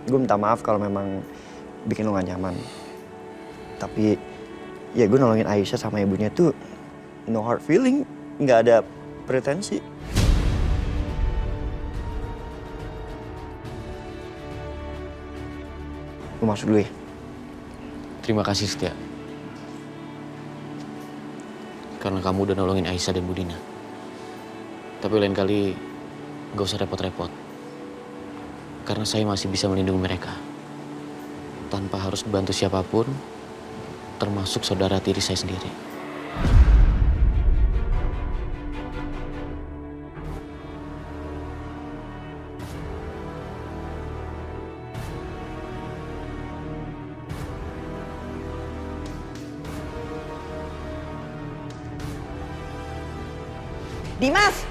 gue minta maaf kalau memang bikin lo gak nyaman. Tapi ya gue nolongin Aisyah sama ibunya tuh no hard feeling, nggak ada pretensi. Gue masuk dulu ya. Terima kasih Setia. Karena kamu udah nolongin Aisyah dan Budina. Tapi lain kali gak usah repot-repot. Karena saya masih bisa melindungi mereka. Tanpa harus bantu siapapun, termasuk saudara tiri saya sendiri. Dimas!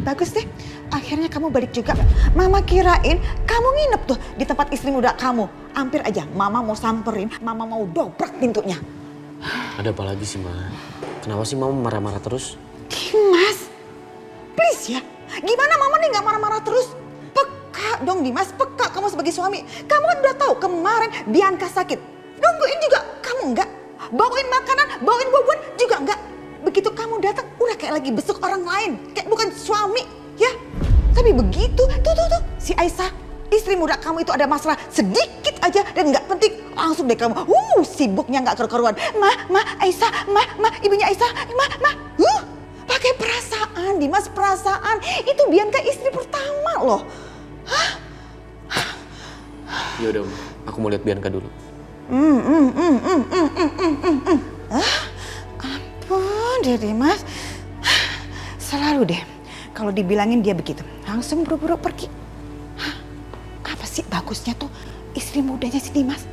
Bagus deh, akhirnya kamu balik juga. Mama kirain kamu nginep tuh di tempat istri muda kamu. Hampir aja Mama mau samperin, Mama mau dobrak pintunya. Ada apa lagi sih, Ma? Kenapa sih Mama marah-marah terus? Dimas, please ya. Gimana Mama nih gak marah-marah terus? Peka dong Dimas, peka kamu sebagai suami. Kamu kan udah tahu kemarin Bianca sakit. Nungguin juga kamu enggak. Bawain makanan, bawain buah-buahan juga enggak. Begitu kamu datang udah kayak lagi besuk orang lain. Kayak bukan suami ya. Tapi begitu, tuh si Aisyah, istri muda kamu itu ada masalah sedikit aja dan nggak penting. Langsung deh kamu, sibuknya nggak keruan. Aisyah, ibunya Aisyah, pakai perasaan, Dimas, perasaan. Itu Bianca istri pertama loh. Ya udah, aku mau lihat Bianca dulu. Ampun deh Dimas, selalu deh kalau dibilangin dia begitu langsung buru-buru pergi. Apa sih bagusnya tuh istri mudanya si Dimas?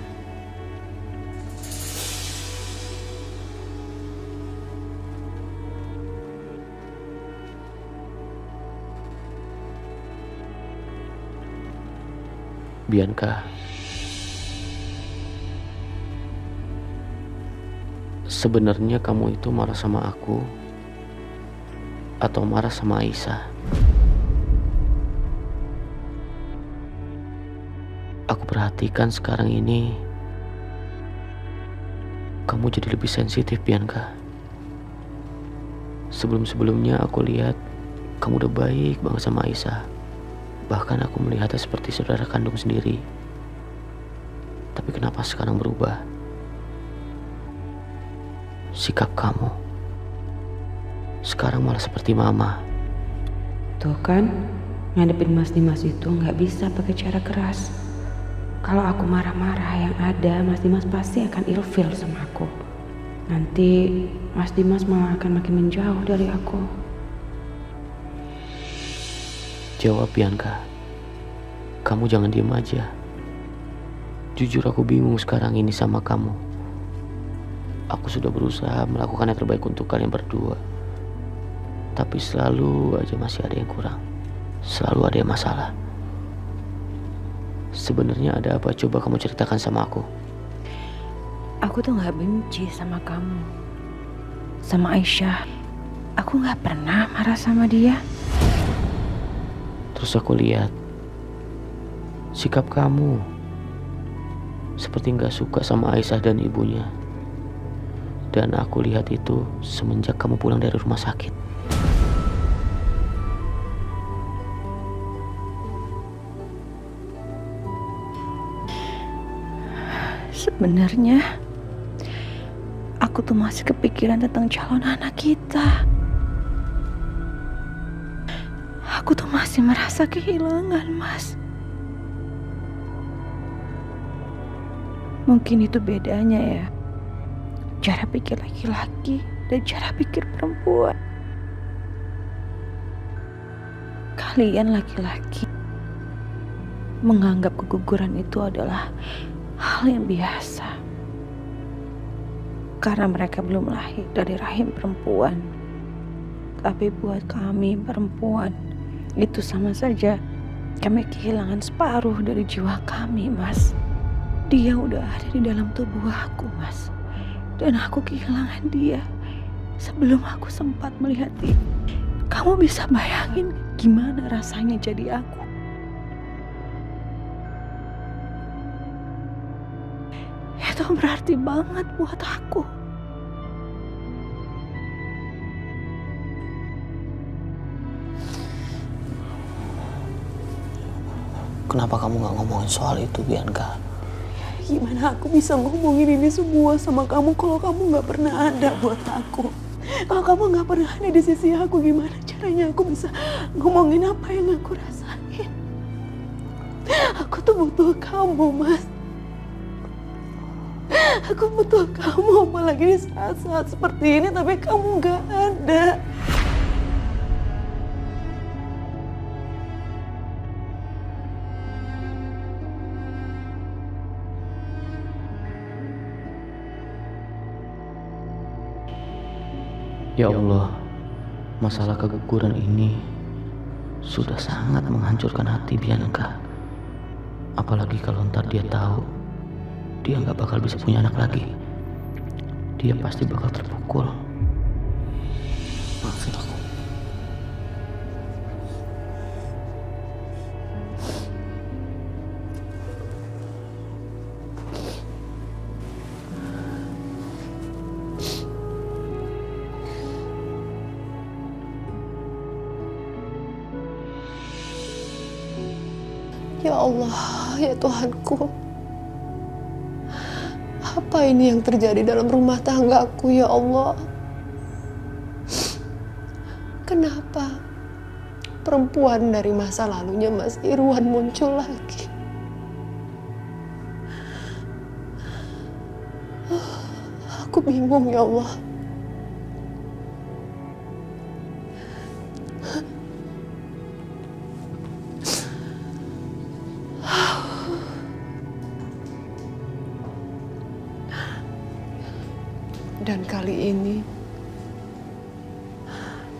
Bianca, sebenarnya kamu itu marah sama aku atau marah sama Aisyah? Aku perhatikan sekarang ini kamu jadi lebih sensitif, Bianca. Sebelum-sebelumnya aku lihat kamu udah baik banget sama Aisyah. Bahkan aku melihatnya seperti saudara kandung sendiri. Tapi kenapa sekarang berubah? Sikap kamu sekarang malah seperti mama. Tuh kan, ngadepin Mas Dimas itu nggak bisa pakai cara keras. Kalau aku marah-marah yang ada, Mas Dimas pasti akan ilfil sama aku. Nanti Mas Dimas malah akan makin menjauh dari aku. Jawab, Bianca. Kamu jangan diem aja. Jujur aku bingung sekarang ini sama kamu. Aku sudah berusaha melakukan yang terbaik untuk kalian berdua. Tapi selalu aja masih ada yang kurang. Selalu ada yang masalah. Sebenarnya ada apa? Coba kamu ceritakan sama aku. Aku tuh gak benci sama kamu. Sama Aisyah. Aku gak pernah marah sama dia. Terus aku lihat sikap kamu seperti gak suka sama Aisyah dan ibunya. Dan aku lihat itu semenjak kamu pulang dari rumah sakit. Sebenarnya aku tuh masih kepikiran tentang calon anak kita. Aku tuh masih merasa kehilangan, Mas. Mungkin itu bedanya ya. Cara pikir laki-laki dan cara pikir perempuan. Kalian laki-laki menganggap keguguran itu adalah hal yang biasa. Karena mereka belum lahir dari rahim perempuan. Tapi buat kami perempuan, itu sama saja kami kehilangan separuh dari jiwa kami, Mas. Dia udah ada di dalam tubuh aku, Mas. Dan aku kehilangan dia sebelum aku sempat melihat dia. Kamu bisa bayangin gimana rasanya jadi aku? Itu berarti banget buat aku. Kenapa kamu gak ngomongin soal itu, Bianca? Gimana aku bisa ngomongin ini semua sama kamu kalau kamu gak pernah ada buat aku? Kalau kamu gak pernah ada di sisi aku, gimana caranya aku bisa ngomongin apa yang aku rasain? Aku tuh butuh kamu, Mas. Aku butuh kamu, apalagi di saat-saat seperti ini, tapi kamu gak ada. Ya Allah, masalah keguguran ini sudah sangat menghancurkan hati Bianca. Apalagi kalau ntar dia tahu dia nggak bakal bisa punya anak lagi. Dia pasti bakal terpukul. Maafin aku. Ya Allah, ya Tuhanku. Apa ini yang terjadi dalam rumah tanggaku, ya Allah? Kenapa perempuan dari masa lalunya Mas Irwan muncul lagi? Aku bingung, ya Allah. Dan kali ini,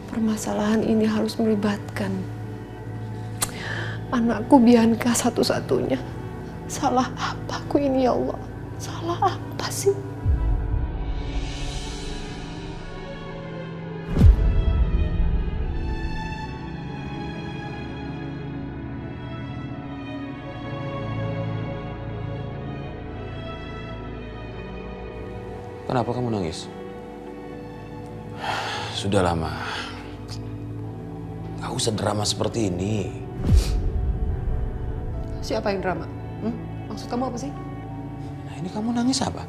permasalahan ini harus melibatkan anakku Bianca satu-satunya. Salah apa aku ini, ya Allah? Salah apa sih? Kenapa kamu nangis? Sudah lama. Gak usah drama seperti ini. Siapa yang drama? Maksud kamu apa sih? Nah, ini kamu nangis apa?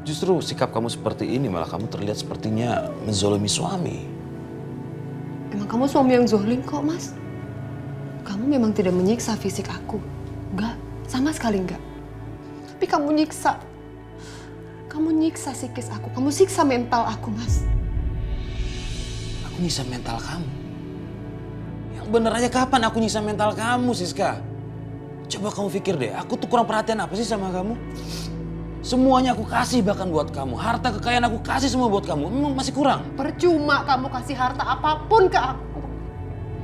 Justru sikap kamu seperti ini malah kamu terlihat sepertinya menzolimi suami. Emang kamu suami yang zolim kok, Mas? Kamu memang tidak menyiksa fisik aku. Enggak, sama sekali enggak. Tapi kamu nyiksa. Kamu nyiksa psikis aku, kamu siksa mental aku, Mas. Aku nyiksa mental kamu? Yang bener aja kapan aku nyiksa mental kamu, Siska? Coba kamu pikir deh, aku tuh kurang perhatian apa sih sama kamu? Semuanya aku kasih bahkan buat kamu. Harta kekayaan aku kasih semua buat kamu. Memang masih kurang? Percuma kamu kasih harta apapun ke aku.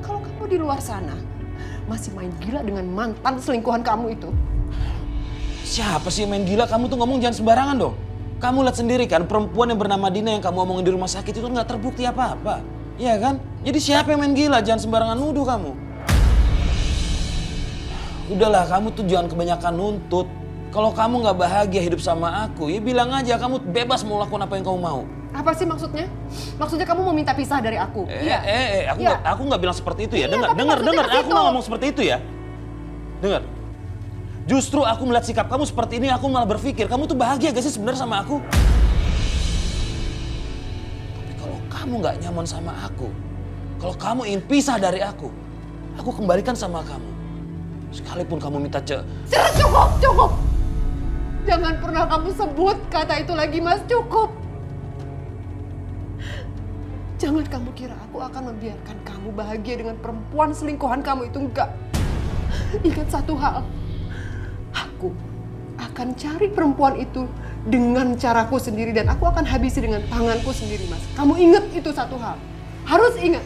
Kalau kamu di luar sana masih main gila dengan mantan selingkuhan kamu itu. Siapa sih yang main gila? Kamu tuh ngomong jangan sembarangan dong. Kamu lihat sendiri kan, perempuan yang bernama Dina yang kamu omongin di rumah sakit itu nggak terbukti apa-apa. Iya kan? Jadi siapa yang main gila? Jangan sembarangan nuduh kamu. Udahlah, kamu tuh jangan kebanyakan nuntut. Kalau kamu nggak bahagia hidup sama aku, ya bilang aja kamu bebas mau lakukan apa yang kamu mau. Apa sih maksudnya? Maksudnya kamu meminta pisah dari aku? Aku nggak bilang seperti itu ya. Iya, Dengar. tapi Aku nggak ngomong seperti itu ya. Dengar. Justru aku melihat sikap kamu seperti ini, aku malah berpikir, kamu tuh bahagia gak sih sebenarnya sama aku? Tapi kalau kamu gak nyaman sama aku, kalau kamu ingin pisah dari aku kembalikan sama kamu. Sekalipun kamu minta Cukup! Jangan pernah kamu sebut kata itu lagi, Mas. Cukup! Jangan kamu kira aku akan membiarkan kamu bahagia dengan perempuan selingkuhan kamu itu, enggak. Ingat satu hal. Aku akan cari perempuan itu dengan caraku sendiri dan aku akan habisi dengan tanganku sendiri, Mas. Kamu ingat itu satu hal. Harus ingat.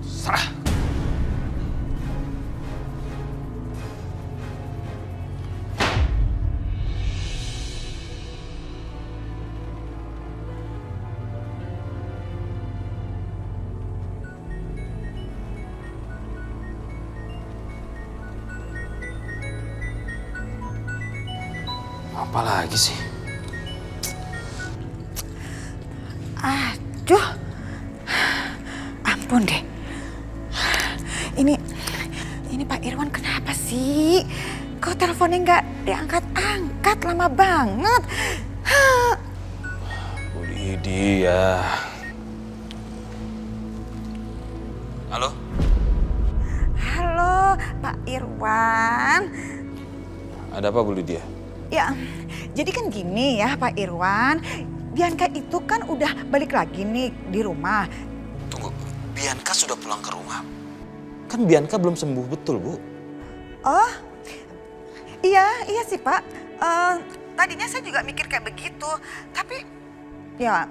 Serah. Apa lagi sih? Aduh, ampun deh. Ini Pak Irwan kenapa sih? Kok teleponnya nggak diangkat-angkat, lama banget. Bu Lydia. Halo? Halo, Pak Irwan. Ada apa Bu Lydia? Ya, jadi kan gini ya Pak Irwan. Bianca itu kan udah balik lagi nih di rumah. Tunggu, Bianca sudah pulang ke rumah? Kan Bianca belum sembuh betul, Bu. Oh, iya sih Pak. Tadinya saya juga mikir kayak begitu. Tapi ya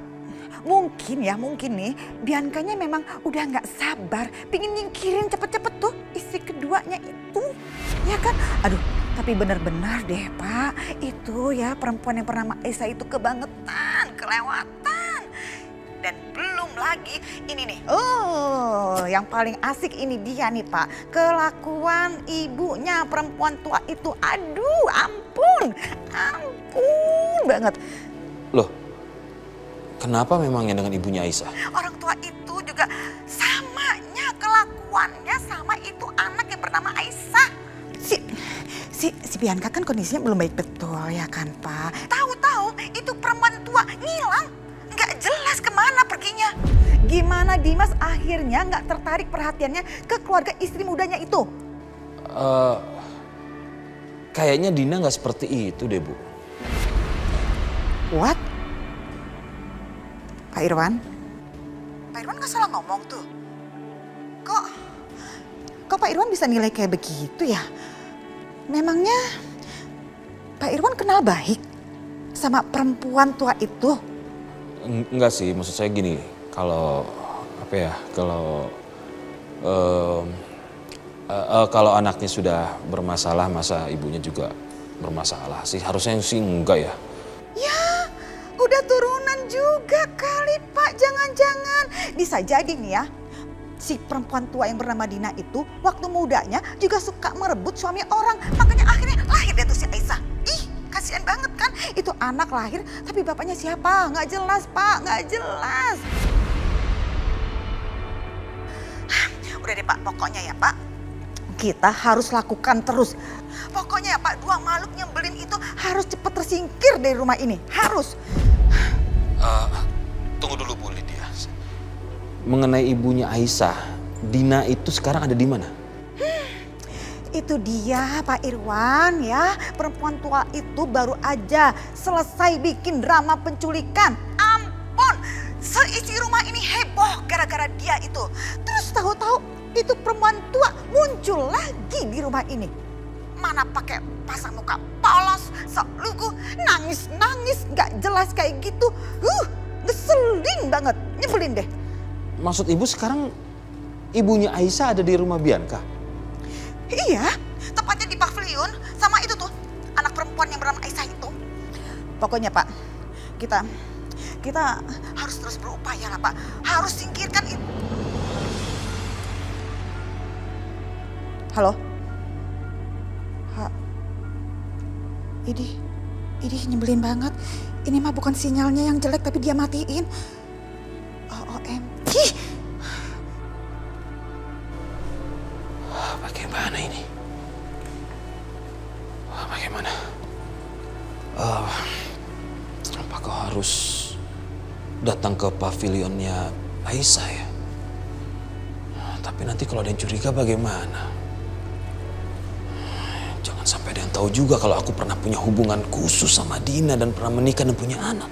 mungkin nih Biancanya memang udah nggak sabar. Pingin nyingkirin cepet-cepet tuh istri keduanya itu. Ya kan? Aduh, tapi benar-benar deh Pak. Itu ya perempuan yang bernama Aisyah itu kebangetan, kelewatan. Dan belum lagi ini nih. Oh, yang paling asik ini dia nih Pak. Kelakuan ibunya perempuan tua itu. Aduh, ampun banget. Loh, kenapa memangnya dengan ibunya Aisyah? Orang tua itu juga samanya kelakuannya sama itu anak yang bernama Aisyah. Si Bianca kan kondisinya belum baik betul ya kan Pak. Tahu-tahu itu perempuan tua ngilang. Nggak jelas kemana perginya. Gimana Dimas akhirnya nggak tertarik perhatiannya ke keluarga istri mudanya itu? Kayaknya Dina nggak seperti itu deh Bu. What? Pak Irwan? Pak Irwan nggak salah ngomong tuh. Kok Pak Irwan bisa nilai kayak begitu ya? Memangnya Pak Irwan kenal baik sama perempuan tua itu? Enggak sih, maksud saya gini, kalau anaknya sudah bermasalah, masa ibunya juga bermasalah sih? Harusnya sih enggak ya. Ya, udah turunan juga kali Pak, jangan-jangan. Bisa jadi nih ya, si perempuan tua yang bernama Dina itu waktu mudanya juga suka merebut suami orang. Makanya akhirnya lahir deh tuh si Aisyah. Ih, kasihan banget kan. Itu anak lahir tapi bapaknya siapa? Nggak jelas Pak, nggak jelas. Udah deh Pak, pokoknya ya Pak, kita harus lakukan terus. Pokoknya ya Pak, dua makhluk nyebelin itu harus cepat tersingkir dari rumah ini. Harus. Tunggu dulu Bu Lydia. Mengenai ibunya Aisyah, Dina itu sekarang ada di mana? Itu dia Pak Irwan ya, perempuan tua itu baru aja selesai bikin drama penculikan. Ampun, seisi rumah ini heboh gara-gara dia itu. Terus tahu-tahu itu perempuan tua muncul lagi di rumah ini. Mana pakai pasang muka polos, sok lugu, nangis-nangis gak jelas kayak gitu. Ngeselin banget, nyebelin deh. Maksud ibu sekarang ibunya Aisyah ada di rumah Bianca? Iya, tepatnya di pavilion sama itu tuh anak perempuan yang bernama Aisyah itu. Pokoknya Pak, kita harus terus berupaya lah Pak. Harus singkirkan itu. Halo? Ini nyebelin banget. Ini mah bukan sinyalnya yang jelek tapi dia matiin. OMG. Bagaimana ini? Bagaimana? Apakah harus datang ke pavilionnya Aisyah ya? Tapi nanti kalau ada yang curiga bagaimana? Jangan sampai ada yang tahu juga kalau aku pernah punya hubungan khusus sama Dina dan pernah menikah dan punya anak.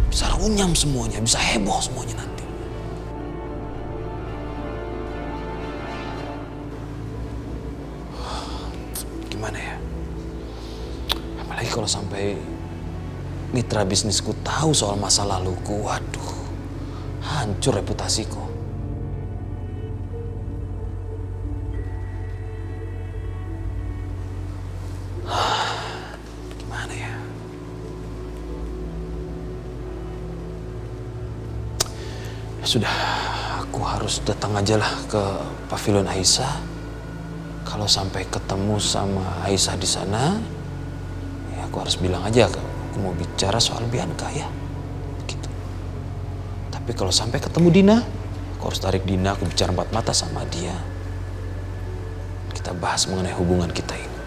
Bisa runyam semuanya, bisa heboh semuanya nanti. Gimana ya? Apalagi kalau sampai mitra bisnisku tahu soal masa laluku, waduh, hancur reputasiku. Gimana ya? Sudah, aku harus datang aja lah ke pavilion Aisyah. Kalau sampai ketemu sama Aisyah di sana, ya aku harus bilang aja aku mau bicara soal Bianca ya. Gitu. Tapi kalau sampai ketemu Dina, aku harus tarik Dina, aku bicara empat mata sama dia. Kita bahas mengenai hubungan kita ini.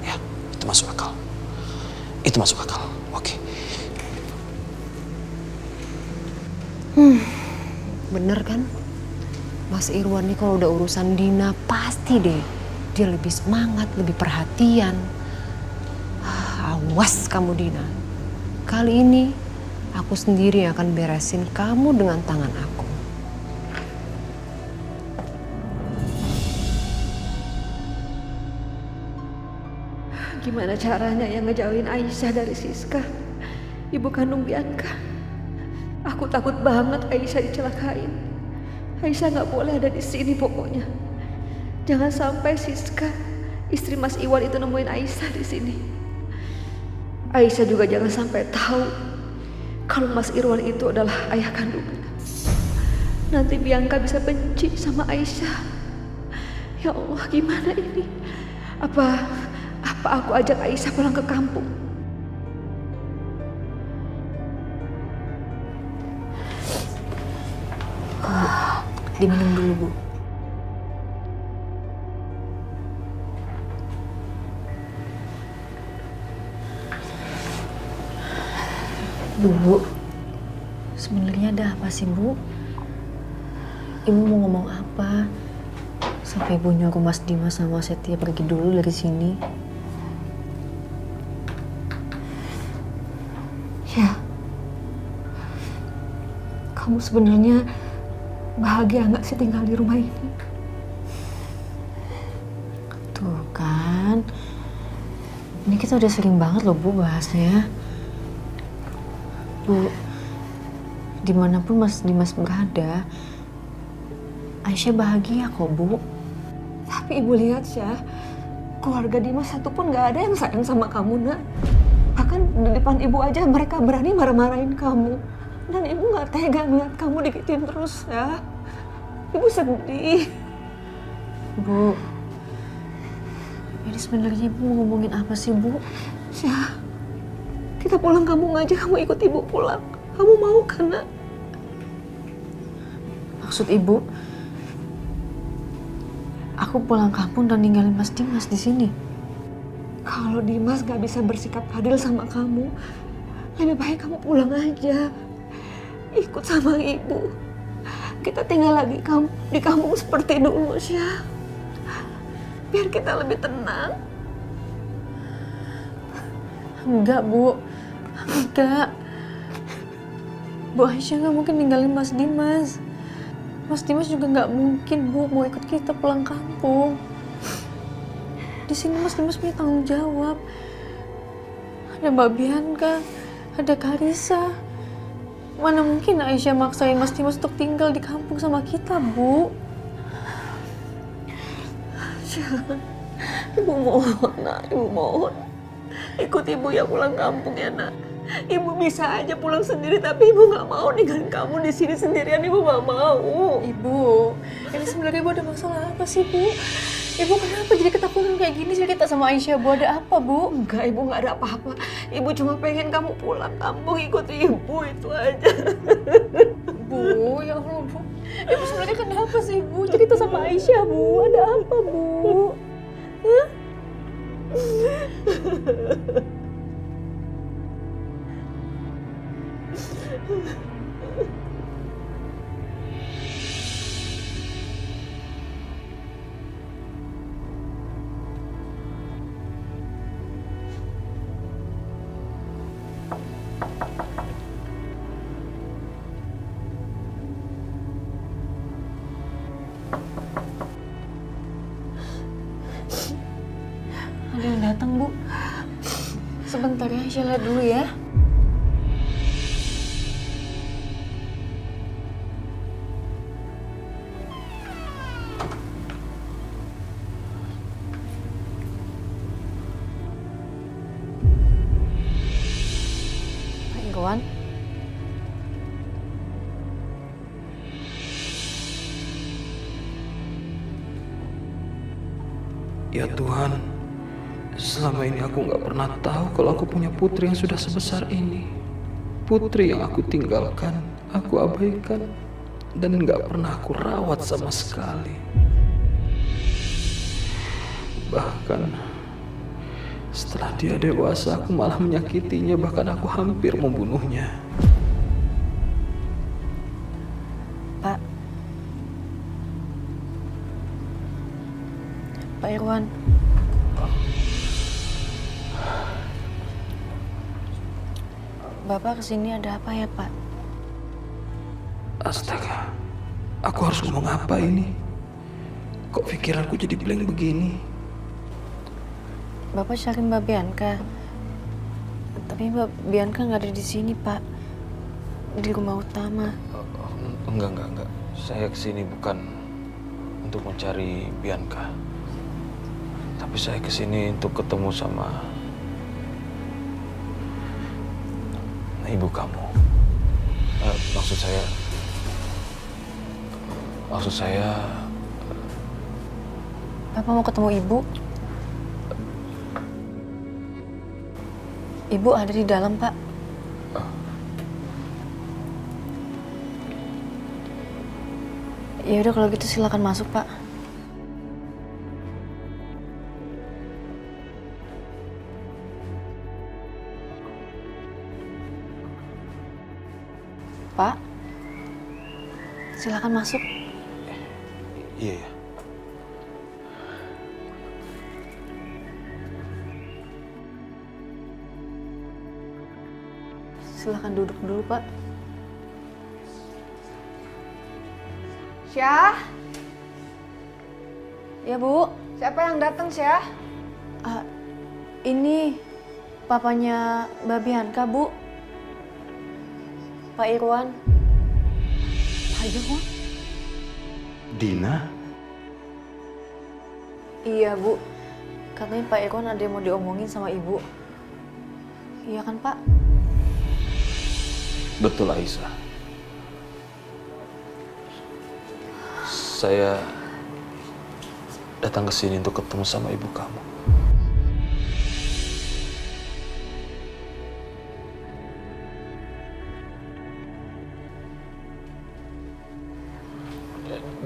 Ya, itu masuk akal. Itu masuk akal. Oke. Bener kan? Mas Irwan nih kalau udah urusan Dina pasti deh dia lebih semangat, lebih perhatian. Awas kamu Dina. Kali ini aku sendiri yang akan beresin kamu dengan tangan aku. Gimana caranya yang ngejauhin Aisyah dari Siska, ibu kandung Bianca? Aku takut banget Aisyah dicelakain. Aisyah nggak boleh ada di sini pokoknya. Jangan sampai Siska, istri Mas Iwan itu nemuin Aisyah di sini. Aisyah juga jangan sampai tahu kalau Mas Irwan itu adalah ayah kandungnya. Nanti Bianca bisa benci sama Aisyah. Ya Allah, gimana ini? Apa aku ajak Aisyah pulang ke kampung? Diminum dulu, Bu. Bu, sebenarnya ada apa sih, Bu? Ibu mau ngomong apa? Sampai ibu nyuruh Mas Dimas sama Setia pergi dulu dari sini. Ya, kamu sebenarnya bahagia nggak sih tinggal di rumah ini? Tuh kan, ini kita udah sering banget loh Bu bahasnya. Bu, dimanapun Mas Dimas berada, Aisyah bahagia kok Bu. Tapi ibu lihat ya, keluarga Dimas satu pun nggak ada yang sayang sama kamu, Nak. Bahkan di depan ibu aja mereka berani marah-marahin kamu. Dan ibu nggak tega ngeliat kamu digituin terus ya. Ibu sedih. Bu, ini sebenarnya Ibu mau ngomongin apa sih Bu? Ya, kita pulang kampung aja, kamu ikut ibu pulang. Kamu mau kan, Nak? Maksud Ibu, aku pulang kampung dan ninggalin Mas Dimas di sini? Kalau Dimas gak bisa bersikap adil sama kamu, lebih baik kamu pulang aja. Ikut sama ibu. Kita tinggal lagi di kampung seperti dulu, Syah. Biar kita lebih tenang. Enggak, Bu. Enggak. Bu Aisyah gak mungkin ninggalin Mas Dimas. Mas Dimas juga gak mungkin, Bu, mau ikut kita pulang kampung. Di sini Mas Dimas punya tanggung jawab. Ada Mbak Bianca, ada Karissa. Mana mungkin Aisyah maksain Mas Dimas untuk tinggal di kampung sama kita, Bu? Ibu mohon, Nak. Ibu mohon. Ikut ibu ya pulang kampung ya, Nak. Ibu bisa aja pulang sendiri, tapi ibu nggak mau ninggalin kamu di sini sendirian. Ibu nggak mau. Ibu, ini sebenarnya Ibu ada masalah apa sih, Bu? Ibu kenapa jadi ketakutan kayak gini cerita sama Aisyah? Bu, ada apa, Bu? Enggak, ibu nggak ada apa-apa. Ibu cuma pengen kamu pulang kampung ikut ibu, itu aja. Bu, ya Allah, Bu. Ibu sebenarnya kenapa sih, Bu? Cerita sama Aisyah, Bu. Ada apa, Bu? Hah? Ada yang datang, Bu. Sebentar ya, Aisyah lihat dulu ya. Pak Irwan. Ya Tuhan, selama ini aku nggak pernah tahu kalau aku punya putri yang sudah sebesar ini. Putri yang aku tinggalkan, aku abaikan, dan nggak pernah aku rawat sama sekali. Bahkan setelah dia dewasa, aku malah menyakitinya, bahkan aku hampir membunuhnya. Pak. Pak Irwan. Bapak kesini ada apa ya, Pak? Astaga, aku harus ngomong apa ini? Kok pikiranku jadi blank begini? Bapak cari Mbak Bianca. Tapi Mbak Bianca nggak ada di sini, Pak. Di rumah utama. Enggak. Saya kesini bukan untuk mencari Bianca. Tapi saya kesini untuk ketemu sama ibu kamu. Maksud saya... Bapak mau ketemu ibu? Ibu ada di dalam, Pak. Ya udah kalau gitu silakan masuk, Pak. Pak, silakan masuk. Iya. Silakan duduk dulu, Pak. Syah, Ya, Bu. siapa yang datang, Syah? Ini papanya Mbak Bianca, Bu. Pak Irwan. Pak Irwan? Dina? Iya, Bu. Katanya Pak Irwan ada yang mau diomongin sama Ibu. Iya kan, Pak? Betul, Aisyah. Saya datang ke sini untuk ketemu sama ibu kamu.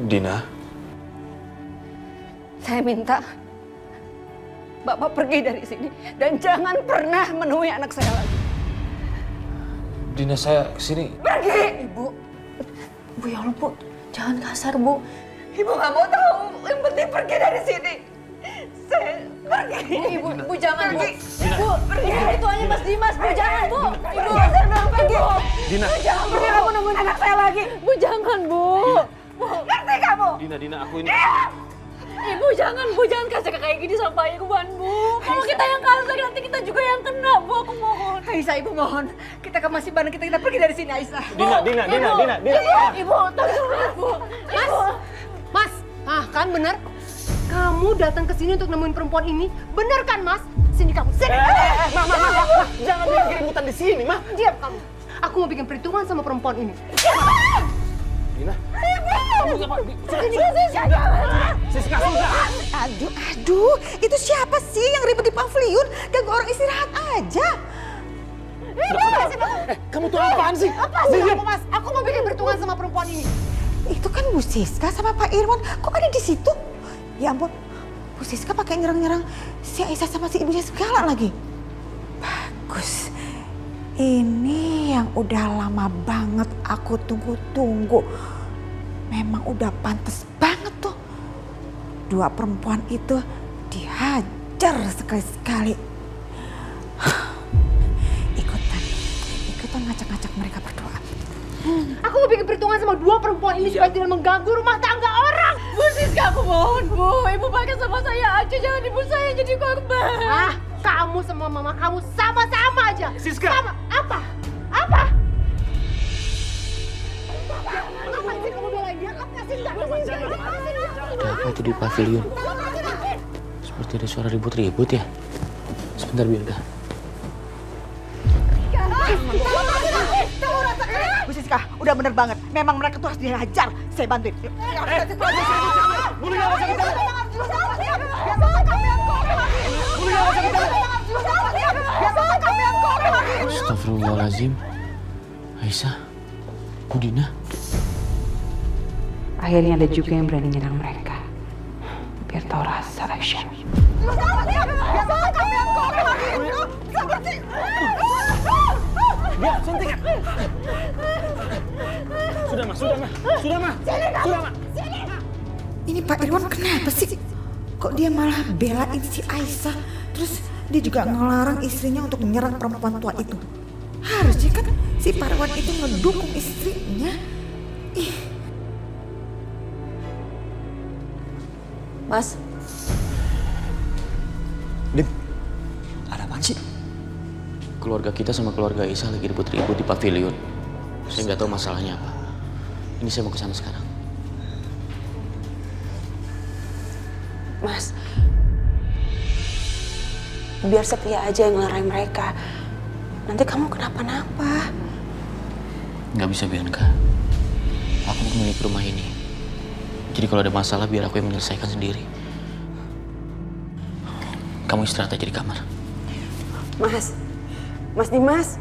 Dina, Saya minta Bapak pergi dari sini dan jangan pernah menemui anak saya lagi. Dina, saya kesini. Pergi! Ibu. Bu, ya Allah, Bu. Jangan kasar, Bu. Ibu nggak mau tahu. Yang penting pergi dari sini. Saya pergi. Bu, jangan, Bu. Pergi. Bu, pergi. Itu hanya Mas Dimas, Bu. Jangan, Bu. Ibu. Saya bilang pergi. Dina. Jangan pernah kamu nemuin anak saya lagi. Bu, jangan, Bu. Ngerti kamu? Dina, aku ini... Ibu, jangan, Bu. Jangan kasar kayak gini sama Pak Irwan, Bu. Kalau kita yang kasar, nanti kita juga yang kena, Bu. Aku mohon. Aisyah, ibu mohon. Kita ke masjid bareng, kita pergi dari sini, Aisyah. Dina. Ibu, tolong, Bu. Mas, kan bener? Kamu datang ke sini untuk nemuin perempuan ini, bener kan, Mas? Sini kamu, sini. Ma, jangan bikin keributan di sini, Ma. Diam kamu. Aku mau bikin perhitungan sama perempuan ini. Dina. Siska, Aduh, itu siapa sih yang ribet di pavilion? Ganggu orang istirahat aja. Kamu tuh apaan sih? Apa sih kamu, Mas? Aku mau bikin perhitungan sama perempuan ini. Itu kan Bu Siska sama Pak Irwan. Kok ada di situ? Ya ampun, Bu Siska pakai nyerang-nyerang si Aisyah sama si ibunya segala lagi. Bagus. Ini yang udah lama banget aku tunggu-tunggu. Memang udah pantas banget tuh. Dua perempuan itu dihajar sekali-sekali. Ikutan ngacak-ngacak mereka berdua. Aku mau bikin perhitungan sama dua perempuan ini supaya tidak mengganggu rumah tangga orang. Bu Siska, aku mohon, Bu. Ibu pakai sama saya aja, jangan ibu saya jadi korban. Kamu sama mama kamu sama-sama aja. Siska. Sama. Apa? Ngapain sih kamu belain dia? Lepasin nggak? Ada apa itu di pavilion? Seperti ada suara ribut-ribut ya. Sebentar, Bianca. Bu Siska, Siska, udah bener banget. Memang mereka tuh harus dihajar. Saya bantuin. Yuk. Astagfirullahaladzim. Aisyah, Budina. Akhirnya ada juga yang berani nyerang mereka. Biar tahu rasa Aisyah. Ini Pak Irwan kenapa sih? Kok dia malah belain si Aisyah? Terus dia juga ngelarang istrinya untuk menyerang perempuan tua itu. Harusnya kan si Pak Irwan itu ngedukung istrinya. Ih. Mas, Dim, ada apaan sih? Keluarga kita sama keluarga Isa lagi ribut-ribut di pavilion. Saya nggak tahu masalahnya apa. Ini saya mau ke sana sekarang. Mas, biar Setia aja yang ngelarain mereka. Nanti kamu kenapa-napa. Nggak bisa, Bianca. Aku pemilik rumah ini. Jadi kalau ada masalah biar aku yang menyelesaikan sendiri. Kamu istirahat aja di kamar. Mas Dimas.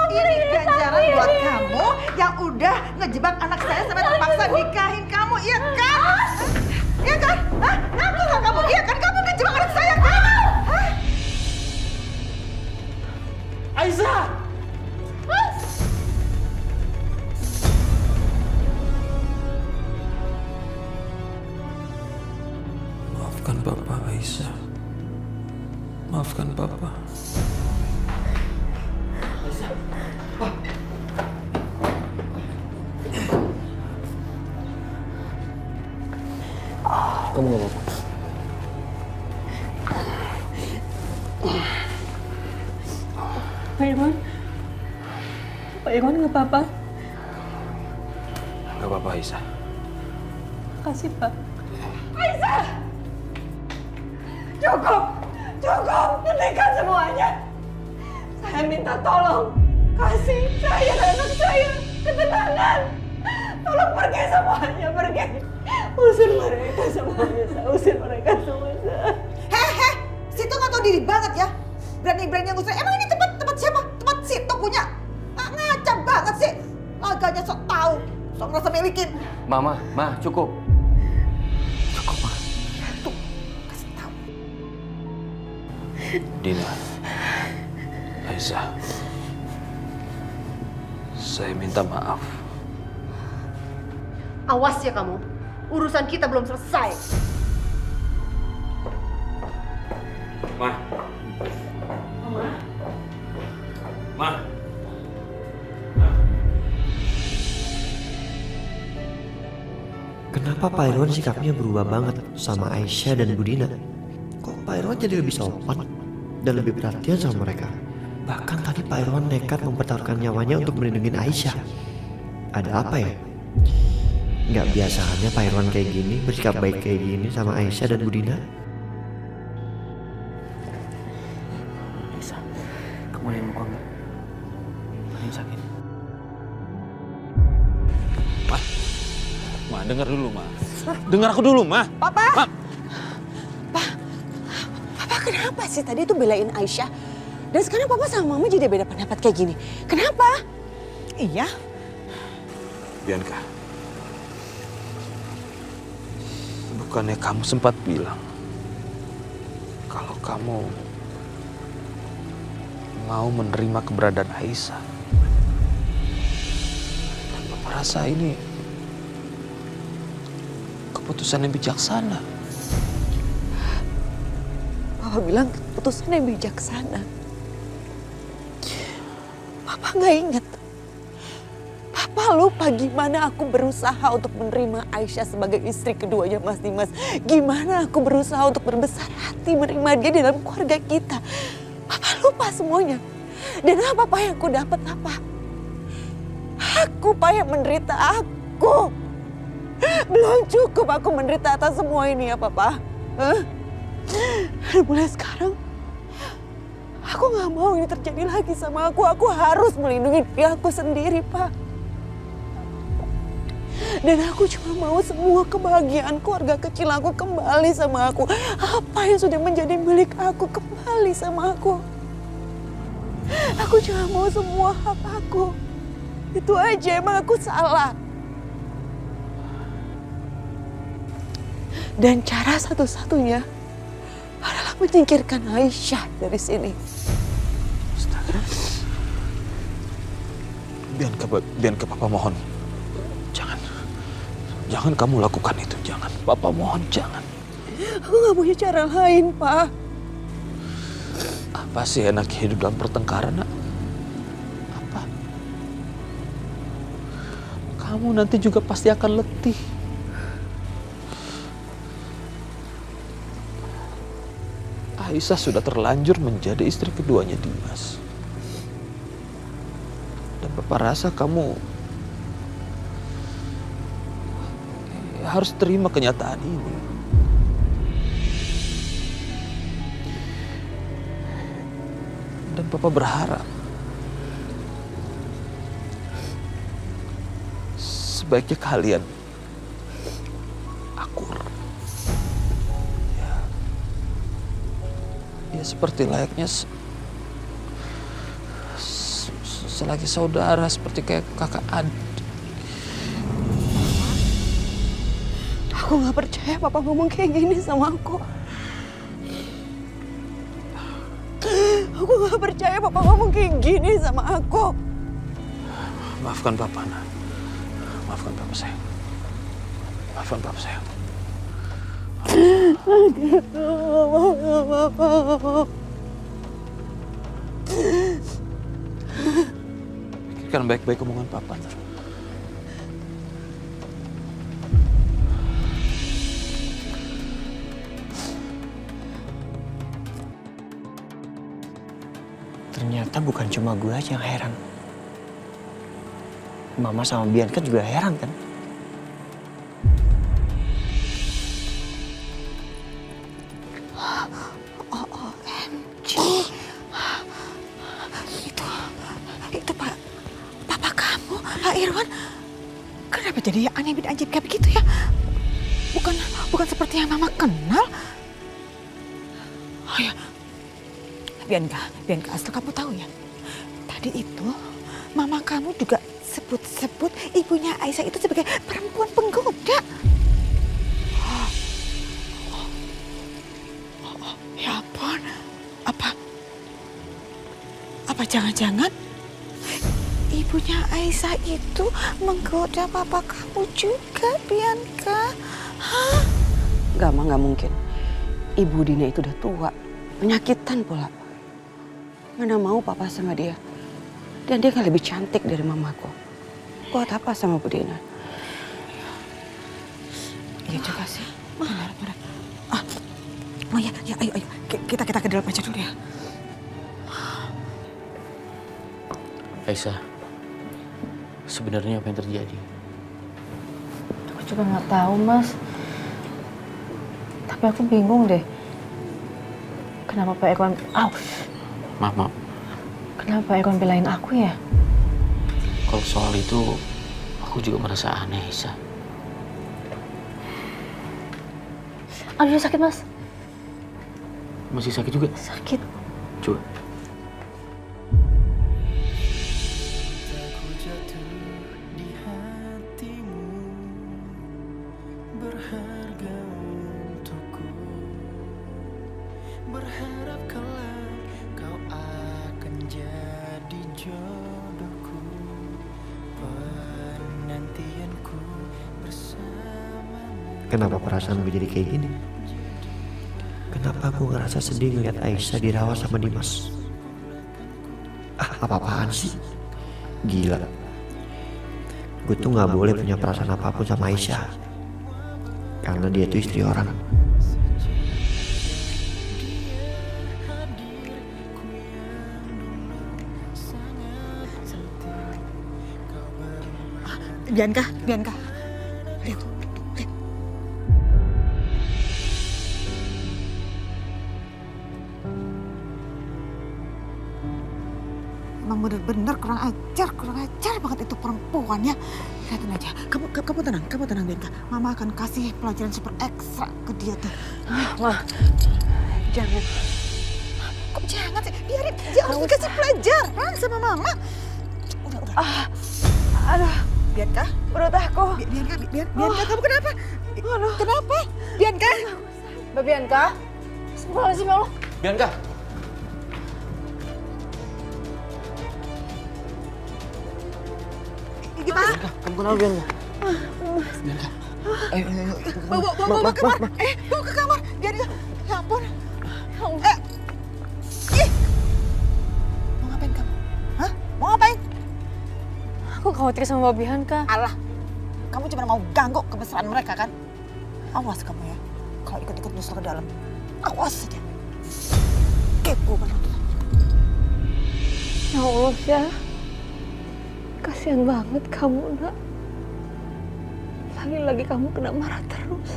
Ini ganjaran buat kamu yang udah ngejebak anak saya sampai terpaksa nikahin kamu, iya kan? Iya kan? Hah? Ngaku nggak kamu? Iya kan kamu ngejebak anak saya kan? Hah? Aisyah! Maafkan Papa, Aisyah. Maafkan Papa. Kamu nggak apa-apa. Pak Irwan. Pak Irwan nggak apa-apa. Gak apa-apa, Aisyah. Makasih, Pak. Cukup, hentikan semuanya. Saya minta tolong, kasih saya dan anak saya ketenangan. Tolong pergi semuanya, pergi. Usir mereka semuanya, usir mereka semuanya. Hehe, Situ nggak tahu diri banget ya. Berani-berani ngusir. Emang ini tempat siapa? Tempat Situ punya. Ngaca banget sih. Laganya sok tahu, sok ngerasa milikin. Ma, cukup. Cukup, Ma. Tuh, kasih tahu. Dina, Aisyah, saya minta maaf. Awas ya kamu, urusan kita belum selesai. Ma. Ma. Kenapa Pak Irwan sikapnya berubah banget sama Aisyah dan Budina? Kok Pak Irwan jadi lebih sopan dan lebih perhatian sama mereka? Bahkan tadi Pak Irwan nekat mempertaruhkan nyawanya untuk melindungi Aisyah. Ada apa ya? Nggak biasanya Pak Irwan kayak gini, bersikap baik kayak gini sama Aisyah dan Budina. Isa, kamu lihat muka nggak? Ada yang sakit? Ma, dengar dulu, Ma. Dengar aku dulu, Ma. Papa? Ma. Papa kenapa sih tadi itu belain Aisyah? Dan sekarang Papa sama Mama jadi beda pendapat kayak gini. Kenapa? Iya. Bianca, bukannya kamu sempat bilang kalau kamu mau menerima keberadaan Aisyah? Dan Papa rasa ini keputusan yang bijaksana. Papa bilang keputusan yang bijaksana. Papa nggak ingat. Papa lupa gimana aku berusaha untuk menerima Aisyah sebagai istri keduanya Mas Dimas. Gimana aku berusaha untuk berbesar hati menerima dia dalam keluarga kita. Papa lupa semuanya. Dan apa Pak yang aku dapat apa? Aku Pak yang menderita aku. Belum cukup aku menderita atas semua ini ya Papa. Dan mulai sekarang aku gak mau ini terjadi lagi sama aku. Aku harus melindungi diri aku sendiri Pak. Dan aku cuma mau semua kebahagiaan keluarga kecil aku kembali sama aku. Apa yang sudah menjadi milik aku kembali sama aku. Aku cuma mau semua hak aku. Itu aja, emang aku salah. Dan cara satu-satunya adalah menyingkirkan Aisyah dari sini. Bianca, Papa mohon. Jangan kamu lakukan itu, jangan. Papa mohon, jangan. Aku gak punya cara lain, Pak. Apa sih enak hidup dalam pertengkaran, Nak? Apa? Kamu nanti juga pasti akan letih. Aisyah sudah terlanjur menjadi istri keduanya Dimas. Dan Papa rasa kamu harus terima kenyataan ini. Dan Papa berharap sebaiknya kalian akur. Ya seperti layaknya selagi saudara, seperti kayak kakak adik. Aku gak percaya Papa ngomong kayak gini sama aku. Aku gak percaya Papa ngomong kayak gini sama aku. Maafkan Papa, Nak. Maafkan Papa sayang. Maafkan Papa sayang. Pikirkan baik-baik omongan Papa, Nak. Ternyata bukan cuma gue aja yang heran. Mama sama Bianca juga heran kan? OMG. Itu Papa kamu, Pak Irwan. Kenapa jadi aneh bin anjib kayak begitu ya? Bukan seperti yang Mama kenal. Oh ya, Bianca, asal kamu tahu ya. Tadi itu Mama kamu juga sebut ibunya Aisyah itu sebagai perempuan penggoda. Ya ampun, apa jangan-jangan ibunya Aisyah itu menggoda papa kamu juga, Bianca? Hah? Gak mungkin. Ibu Dina itu udah tua, penyakitan pula. Mana mau papa sama dia. Dan dia kan lebih cantik dari mamaku. Buat apa sama Bu Dina? Iya juga sih. Benar. Oh ya, ayo. Kita ke dalam aja dulu ya. Aisyah, sebenarnya apa yang terjadi? Aku juga nggak tahu, Mas. Tapi aku bingung deh. Kenapa Pak Irwan... Maaf. Kenapa Pak Irwan belain aku ya? Kalau soal itu, aku juga merasa aneh, Aisyah. Aduh, sakit, Mas. Masih sakit juga? Sakit. Coba. Kenapa perasaan gue jadi kayak gini? Kenapa gue ngerasa sedih ngeliat Aisyah dirawat sama Dimas? Apa-apaan sih? Gila. Gue tuh gak boleh punya perasaan apapun sama Aisyah. Karena dia tuh istri orang. Bianca. Lihat. Emang bener-bener kurang ajar banget itu perempuan ya. Lihatin aja. Kamu tenang Bianca. Mama akan kasih pelajaran super ekstra ke dia tuh. Ma, jangan. Kok jangan sih? Biarin, dia harus dikasih pelajaran sama mama. Udah. Aduh, Bianca, perut aku. Bianca, kamu kenapa? Kenapa? Bianca? Mbak Bianca? Astagfirullahaladzim ya Allah. Bianca. Gimana? Kamu kenal Bianca? Bianca. Bawa ke kamar. Bawa ke kamar. Bianca, ya ampun. Mau ngapain kamu? Hah? Mau ngapain? Aku khawatir sama Mbak Bianca. Alah, kamu cuma mau ganggu kebesaran mereka kan? Awas kamu ya, kalau ikut-ikut nyusul ke dalam. Awas saja. Kepo banget. Ya Allah, Syah. Kasihan banget kamu, nak. Lagi-lagi kamu kena marah terus.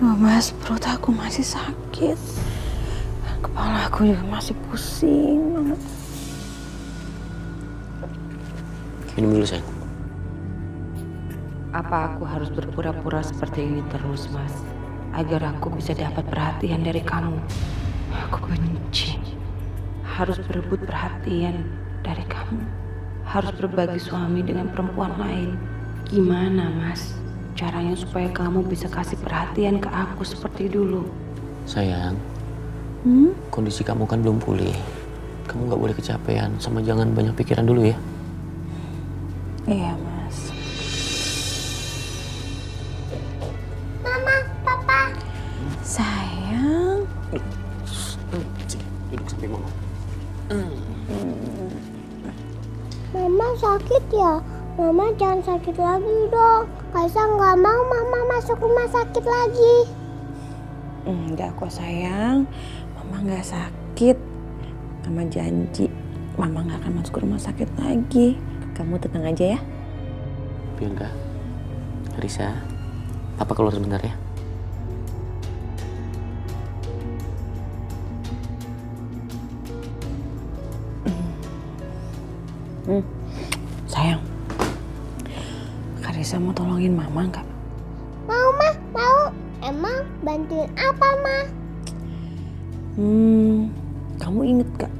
Aduh, Mas, perut aku masih sakit. Kepala aku juga masih pusing banget. Minum dulu sayang. Apa aku harus berpura-pura seperti ini terus, Mas? Agar aku bisa dapat perhatian dari kamu. Aku benci. Harus berebut perhatian dari kamu. Harus berbagi suami dengan perempuan lain. Gimana, Mas? Caranya supaya kamu bisa kasih perhatian ke aku seperti dulu. Sayang, kondisi kamu kan belum pulih. Kamu nggak boleh kecapean, sama jangan banyak pikiran dulu ya. Iya, Mas. Mama, Papa. Sayang. Sini, duduk samping mama. Mama sakit ya? Mama jangan sakit lagi dong. Kaisa nggak mau Mama masuk rumah sakit lagi. Enggak kok sayang, Mama nggak sakit. Mama janji, Mama nggak akan masuk rumah sakit lagi. Kamu tenang aja ya. Bianca, Risa, Papa keluar sebentar ya. Sayang, Karisa mau tolongin Mama nggak? Mau Mah, mau. Emang bantuin apa Mah? Kamu inget gak?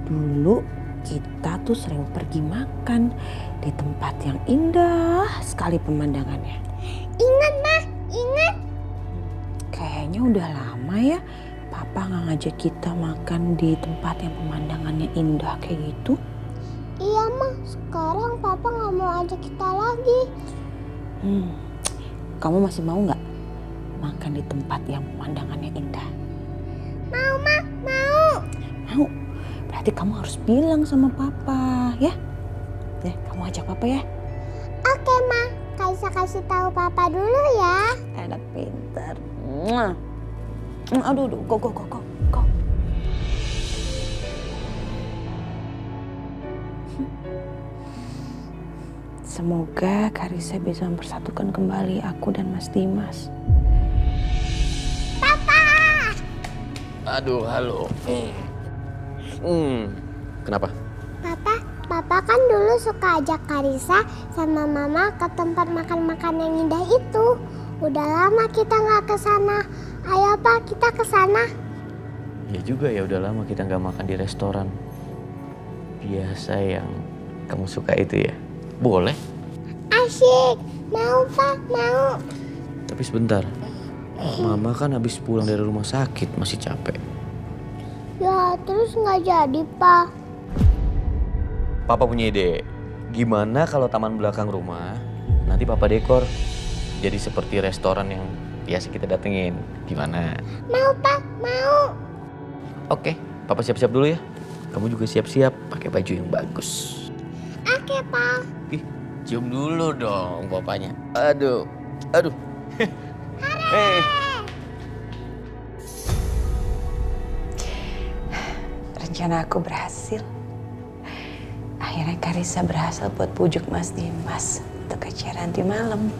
Dulu kita tuh sering pergi makan di tempat yang indah sekali pemandangannya. Ingat Mah, ingat. Kayaknya udah lama ya Papa nggak ngajak kita makan di tempat yang pemandangannya indah kayak gitu. Iya Mah, sekarang Papa nggak mau ajak kita lagi. Kamu masih mau nggak makan di tempat yang pemandangannya indah? Mau Mah, mau. Mau. Berarti kamu harus bilang sama Papa ya. Ya, kamu ajak Papa ya. Oke Mah, Kaisa kasih tahu Papa dulu ya. Anak pintar. Aduh, go. Semoga Karisa bisa mempersatukan kembali aku dan Mas Dimas. Aduh, halo. Kenapa? Papa kan dulu suka ajak Karisa sama Mama ke tempat makan-makan yang indah itu. Udah lama kita nggak ke sana. Ayo Pak, kita ke sana. Ya juga ya, udah lama kita nggak makan di restoran biasa yang kamu suka itu ya. Boleh. Asyik. Mau Pak, mau. Tapi sebentar. Mama kan habis pulang dari rumah sakit, masih capek. Ya, terus nggak jadi Pak. Papa punya ide. Gimana kalau taman belakang rumah nanti Papa dekor jadi seperti restoran yang biasa kita datengin. Gimana? Mau Pak, mau. Oke, Papa siap-siap dulu ya. Kamu juga siap-siap pakai baju yang bagus. Oke Pak. Ih, Cium dulu dong bapaknya. Aduh, aduh. Hei. Rencana aku berhasil. Akhirnya Karissa berhasil buat pujuk Mas Dimas untuk acara nanti malam.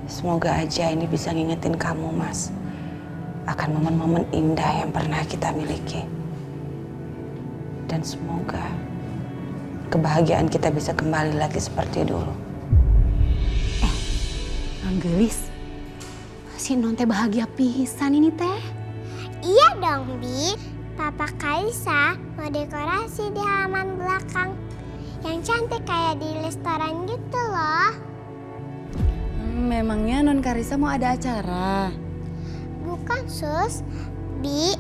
Semoga aja ini bisa ngingetin kamu, Mas, akan momen-momen indah yang pernah kita miliki. Dan semoga kebahagiaan kita bisa kembali lagi seperti dulu. Gelis, si non teh bahagia pisan ini teh. Iya dong, Bi. Papa Karissa mau dekorasi di halaman belakang. Yang cantik kayak di restoran gitu loh. Memangnya non Karissa mau ada acara? Bukan, Sus. Bi,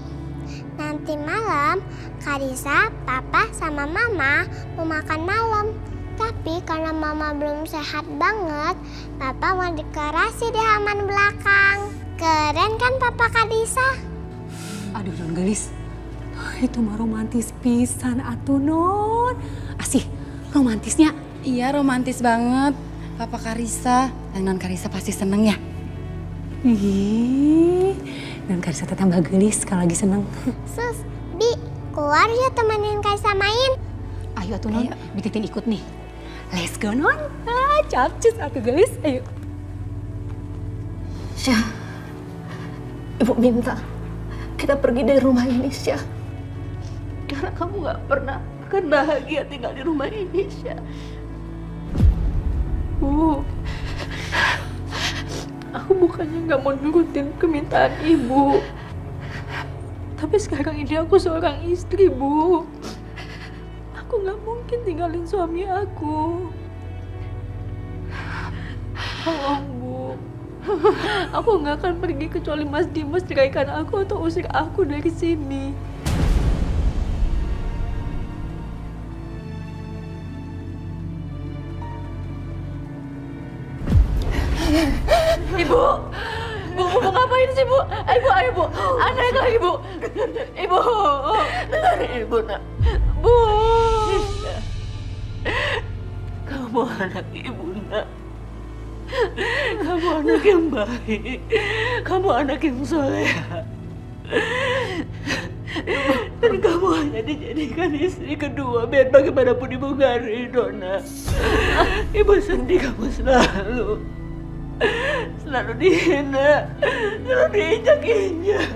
nanti malam Karissa, Papa, sama Mama mau makan malam. Tapi karena Mama belum sehat banget, Papa mau dekorasi di halaman belakang. Keren kan Papa Karissa? Aduh non Gelis, itu mah romantis pisan atuh non. Asih, romantisnya. Iya romantis banget, Papa Karissa. Dan non Karissa pasti seneng ya. Ih, non Karissa teh tambah gelis kalau lagi seneng. Sus, Bi, keluar ya temenin Karissa main. Ayo atuh non, Bititin ikut nih. Let's go non. Capcus aku gelis, ayo. Syah, Ibu minta kita pergi dari rumah ini, Syah. Karena kamu gak pernah akan bahagia tinggal di rumah ini, Syah. Bu, aku bukannya gak mau nurutin permintaan Ibu. Tapi sekarang ini aku seorang istri, Bu. Aku gak mungkin tinggalin suami aku. Tolong, Bu. Aku gak akan pergi kecuali Mas Dimas ceraikan aku atau usir aku dari sini. Ibu, Bu mau ngapain sih, Bu? Ayo, Bu. Aneh kah, Ibu? Ibu, dengarin Ibu, nak. Bu. Kamu anak Ibu, nak. Kamu anak yang baik. Kamu anak yang soleha. Dan kamu hanya dijadikan istri kedua biar bagaimanapun Ibu gak ridho, nak. Ibu sedih kamu selalu dihina, selalu diinjak-injak.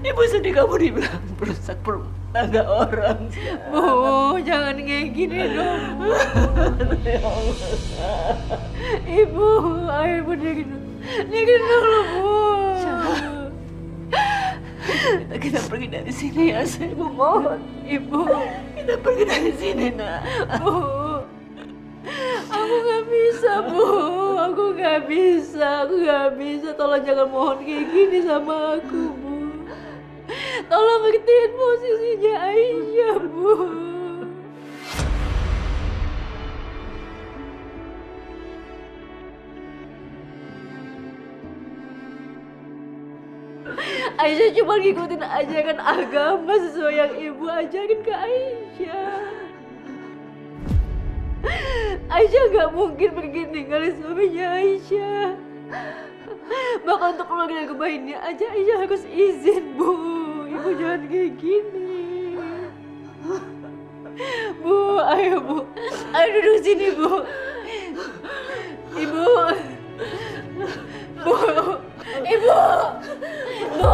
Ibu sedih kamu dibilang perusak rumah tangga orang. Bu, jangan kayak gini dong. Ya Allah. Ibu, ayo Ibu dingin dulu, Bu. Kita pergi dari sini ya, saya Ibu mohon. Ibu, kita pergi dari sini, nak. Bu. Aku gak bisa, Bu. Aku gak bisa. Tolong jangan mohon kayak gini sama aku, Bu. Tolong ngertiin posisinya Aisyah, Bu. Aisyah cuma ngikutin ajaran agama sesuai yang Ibu ajarin ke Aisyah. Aisyah gak mungkin pergi ninggalin suaminya Aisyah. Bahkan untuk keluar dari rumah ini aja Aisyah harus izin, Bu. Ibu jangan kayak gini. Bu, ayo Bu. Ayo duduk sini, Bu. Ibu. Bu. Ibu. Bu.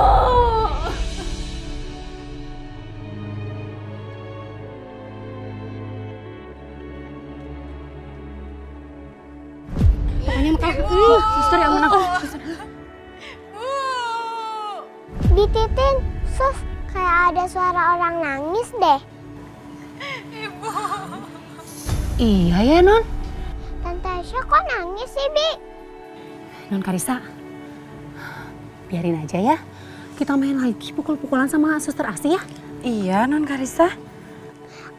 Pokoknya suster yang menang. Dititin, Sus, kayak ada suara orang nangis deh. Ibu. Iya ya non. Tante Aisyah kok nangis sih, Bi? Non Karissa, biarin aja ya. Kita main lagi pukul-pukulan sama suster Asih ya. Iya non Karissa.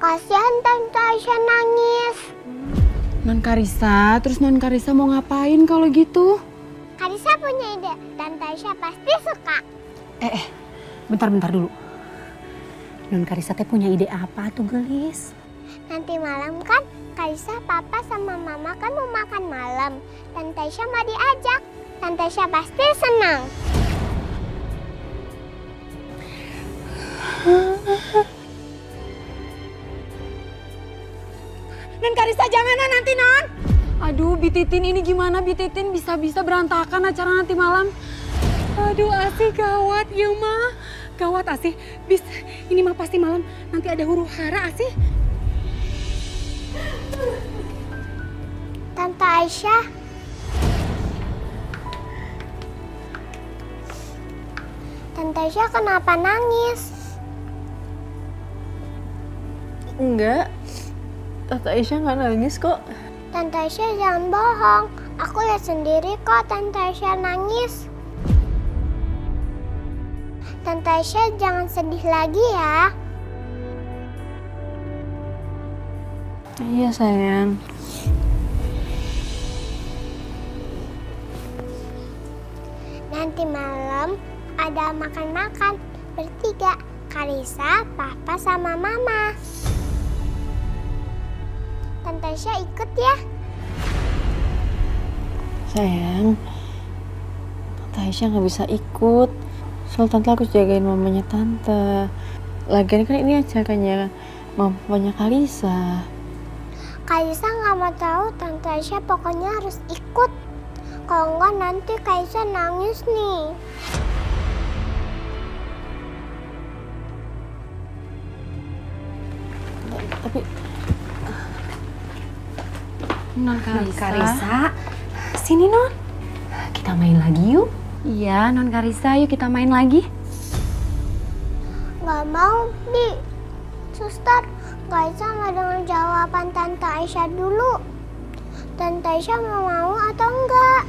Kasihan Tante Aisyah nangis. Non Karissa, terus non Karissa mau ngapain kalau gitu? Karissa punya ide, Tante Aisyah pasti suka. Bentar dulu. Non Karissa teh punya ide apa tuh, Gelis? Nanti malam kan Karisa, Papa sama Mama kan mau makan malam. Tante Aisyah mau diajak. Tante Aisyah pasti senang. Non Karisa jangan non, nanti non. Aduh Bititin ini gimana Bititin, bisa-bisa berantakan acara nanti malam. Aduh Asih gawat ya mah. Gawat Asih, ini mah pasti malam nanti ada huru hara Asih. Tante Aisyah. Tante Aisyah kenapa nangis? Enggak, Tante Aisyah nggak nangis kok. Tante Aisyah jangan bohong. Aku lihat sendiri kok Tante Aisyah nangis. Tante Aisyah jangan sedih lagi ya. Iya sayang. Nanti malam ada makan-makan bertiga. Karisa, Papa sama Mama. Tante Aisyah ikut ya. Sayang, Tante Aisyah nggak bisa ikut. Soal tante harus jagain mamanya tante. Lagian kan ini acaranya mamanya Karisa. Karisa nggak mau tahu, Tante Aisyah pokoknya harus ikut. Kalau nggak nanti Karisa nangis nih. Tapi Non Karisa. Sini Non. Kita main lagi yuk. Iya Non Karisa, yuk kita main lagi. Nggak mau, Bi. Suster, Karisa nggak dengar jawaban Tante Aisyah dulu. Tante Aisyah mau atau enggak?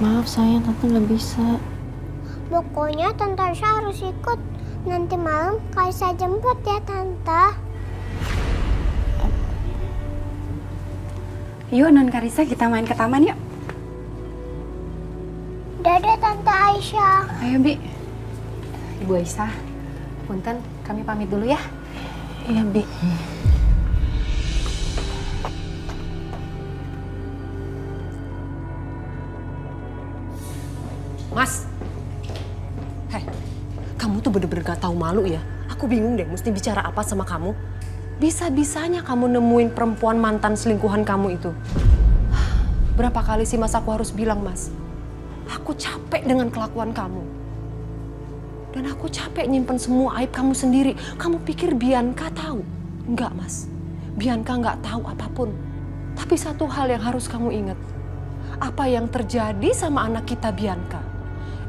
maaf sayang, tante nggak bisa. Pokoknya Tante Aisyah harus ikut. Nanti malam Karisa jemput ya Tante. Yuk Non Karisa, kita main ke taman yuk. Dadah Tante Aisyah. Ayo Bi. Ibu Aisyah, punten kami pamit dulu ya. Iya Bi. Mas, hei, kamu tuh bener-bener gak tahu malu ya. Aku bingung deh mesti bicara apa sama kamu. Bisa-bisanya kamu nemuin perempuan mantan selingkuhan kamu itu. Berapa kali sih Mas aku harus bilang Mas, aku capek dengan kelakuan kamu. Dan aku capek nyimpen semua aib kamu sendiri. Kamu pikir Bianca tahu? Enggak Mas, Bianca nggak tahu apapun. Tapi satu hal yang harus kamu ingat. Apa yang terjadi sama anak kita Bianca,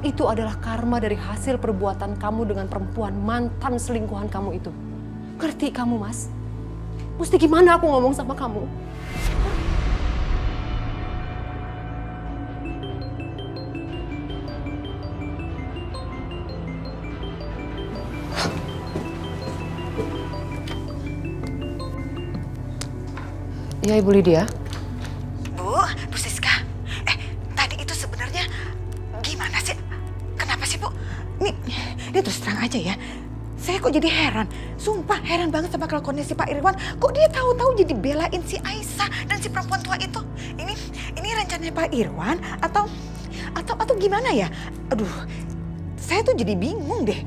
itu adalah karma dari hasil perbuatan kamu dengan perempuan mantan selingkuhan kamu itu. Ngerti kamu Mas? Mesti gimana aku ngomong sama kamu? Ya Ibu Lydia. Bu Siska. Tadi itu sebenarnya gimana sih? Kenapa sih Bu? Ini terus terang aja ya. Saya kok jadi heran. Sumpah heran banget sama kelakuannya si Pak Irwan. Kok dia tahu-tahu jadi belain si Aisyah dan si perempuan tua itu? Ini rencananya Pak Irwan atau gimana ya? Aduh, saya tuh jadi bingung deh.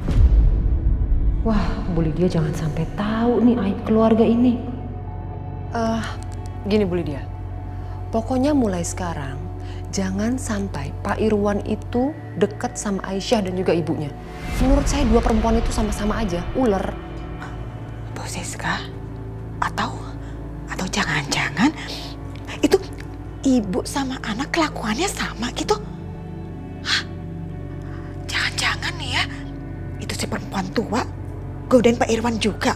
Wah, Bu Lydia jangan sampai tahu nih aib keluarga ini. Gini Bu Lydia, pokoknya mulai sekarang jangan sampai Pak Irwan itu deket sama Aisyah dan juga ibunya. Menurut saya dua perempuan itu sama-sama aja ular. Bu Siska, atau jangan-jangan itu ibu sama anak kelakuannya sama gitu? Hah? Jangan-jangan nih ya, itu si perempuan tua godain Pak Irwan juga.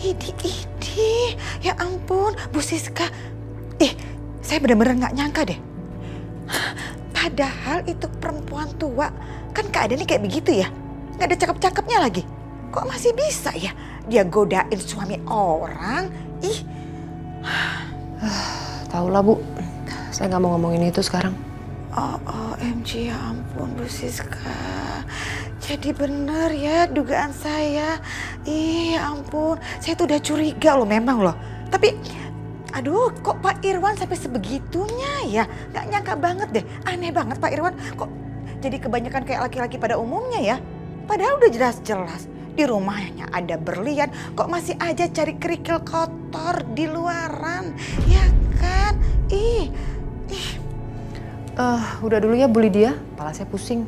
Idi, ya ampun, Bu Siska. Saya benar-benar nggak nyangka deh. Padahal itu perempuan tua, kan keadaannya kayak begitu ya. Nggak ada cakep-cakepnya lagi. Kok masih bisa ya dia godain suami orang? Tahulah Bu, saya nggak mau ngomongin itu sekarang. OMG, ya ampun Bu Siska. Jadi benar ya dugaan saya. Ih, ya ampun. Saya tuh udah curiga loh memang loh. Tapi aduh, kok Pak Irwan sampai sebegitunya ya? Gak nyangka banget deh. Aneh banget Pak Irwan. Kok jadi kebanyakan kayak laki-laki pada umumnya ya? Padahal udah jelas-jelas di rumahnya ada berlian. Kok masih aja cari kerikil kotor di luaran? Ya kan? Ih. Udah dulu ya Bu Lydia, kepala saya pusing.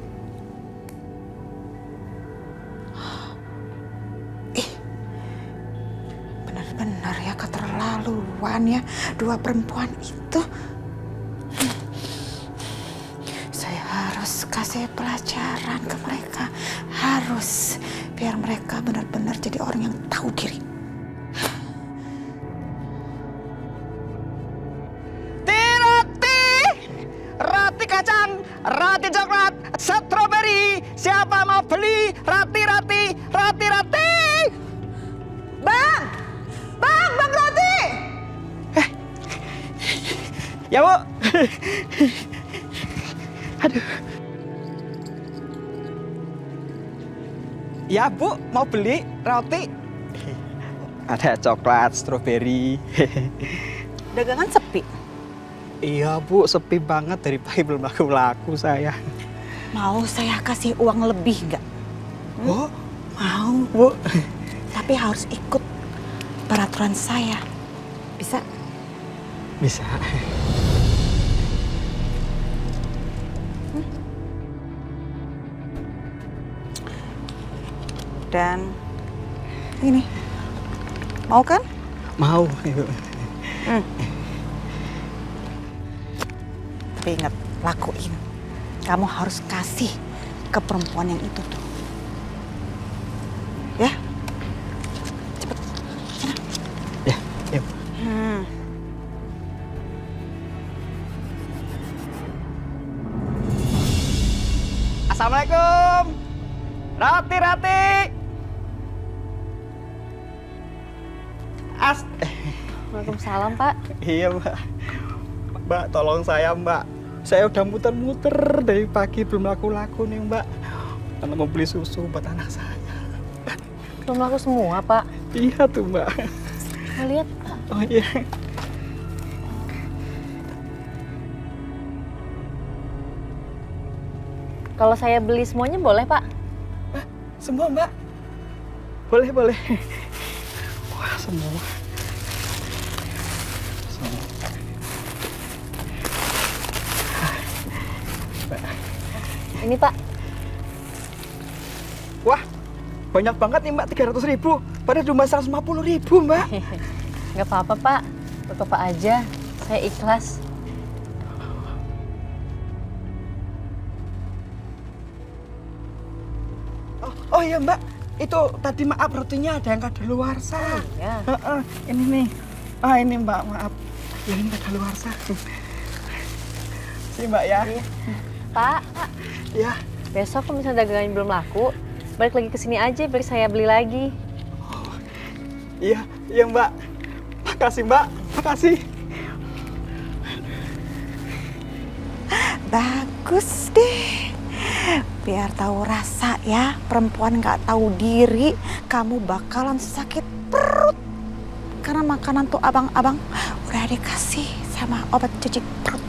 Benar ya, keterlaluan ya dua perempuan itu. Saya harus kasih pelajaran ke mereka. Harus, biar mereka benar-benar jadi orang yang tahu diri. Roti kacang, roti coklat, stroberi. Siapa mau beli roti? Bang Roti! Ya Bu. Aduh. Ya Bu, mau beli roti? Ada coklat, stroberi. Dagangan sepi. Iya Bu, sepi banget, dari pagi belum laku saya. Mau saya kasih uang lebih nggak? Oh, mau Bu. Tapi harus ikut peraturan saya. Bisa? Bisa. Dan ini, mau kan? Mau, Ibu. Tapi ingat, lakuin. Kamu harus kasih ke perempuan yang itu tuh. Ya? Cepet. Sana. Ya, ya. Assalamualaikum. Roti. Waalaikumsalam Pak. Iya Mbak. Mbak, tolong saya Mbak. Saya udah muter-muter dari pagi belum laku-laku nih Mbak. Karena mau beli susu buat anak saya. Belum laku semua Pak. Iya tuh Mbak. Mau lihat? Oh iya. Kalau saya beli semuanya boleh Pak? Semua Mbak? Boleh. Wah, semua. Ini Pak. Wah, banyak banget nih Mbak, 300.000. Padahal cuma 150.000 Mbak. Nggak apa-apa Pak. Buat Bapak aja. Saya ikhlas. Oh iya Mbak, itu tadi maaf rotinya ada yang kadaluarsa. Oh iya. Ini nih. Ini Mbak, maaf. Ini kadaluarsa. Sini Mbak ya. Iya. Pak. Ya. Besok kalau misalnya dagangannya belum laku, balik lagi ke sini aja biar saya beli lagi. Oh, iya Mbak. Makasih Mbak, makasih. Bagus deh. Biar tahu rasa ya, perempuan nggak tahu diri, kamu bakalan sakit perut. Karena makanan tuh abang-abang udah dikasih sama obat cuci perut.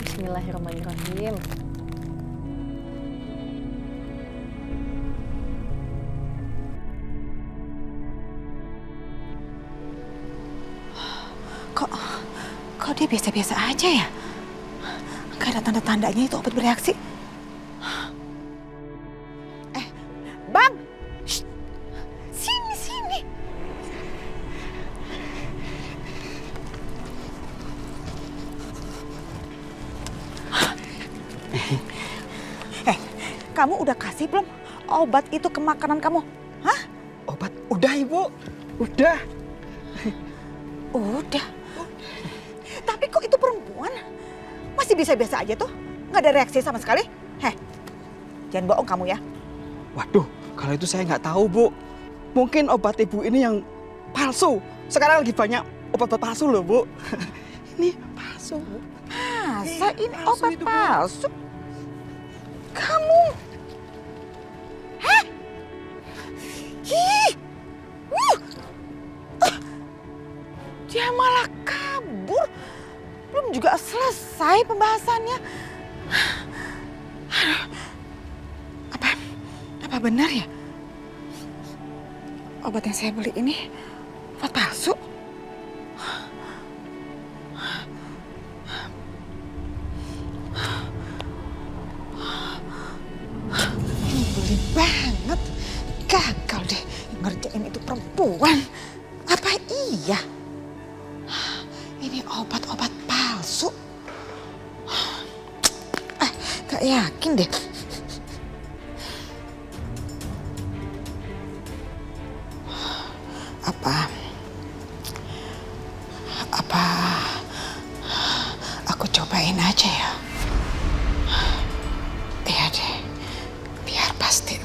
Bismillahirrahmanirrahim. Kok dia biasa-biasa aja ya? Gak ada tanda-tandanya itu obat bereaksi. Bang! Shh. Sini. Kamu udah kasih belum obat itu ke makanan kamu? Hah? Obat? Udah Ibu, udah. Udah. Tapi kok itu perempuan masih biasa-biasa aja tuh? Nggak ada reaksi sama sekali? Jangan bohong kamu ya. Waduh, kalau itu saya nggak tahu Bu. Mungkin obat Ibu ini yang palsu. Sekarang lagi banyak obat palsu loh Bu. Ini palsu Bu. Masa ini obat palsu? Kamu? Hah? Ih! Dia malah kabur. Belum juga selesai pembahasannya. Aduh. Apa benar ya? Obat yang saya beli ini obat palsu? Nyebelin banget. Gagal deh ngerjain itu perempuan. Apa iya? Ini obat-obat palsu. Gak yakin deh. Apa aku cobain aja ya? Iya deh, biar pasti.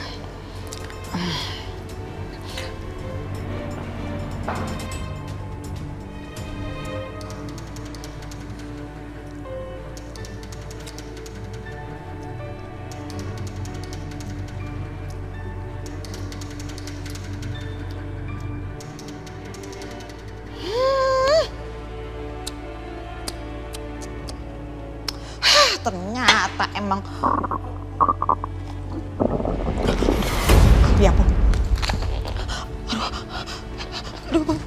Ternyata emang. Ya ampun. Aduh,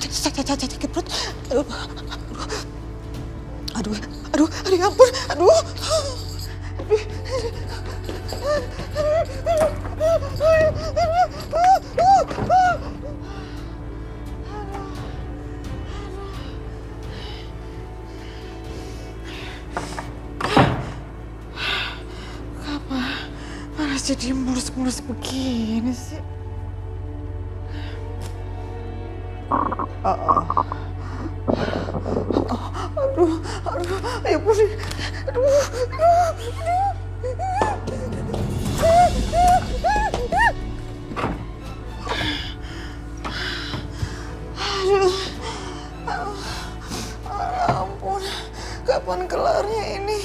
sakit perut. Aduh, ya ampun, aduh. Jadi mulus-mulus begini sih. Aduh, ya ampun. Aduh. Ya ampun, kapan kelarnya ini?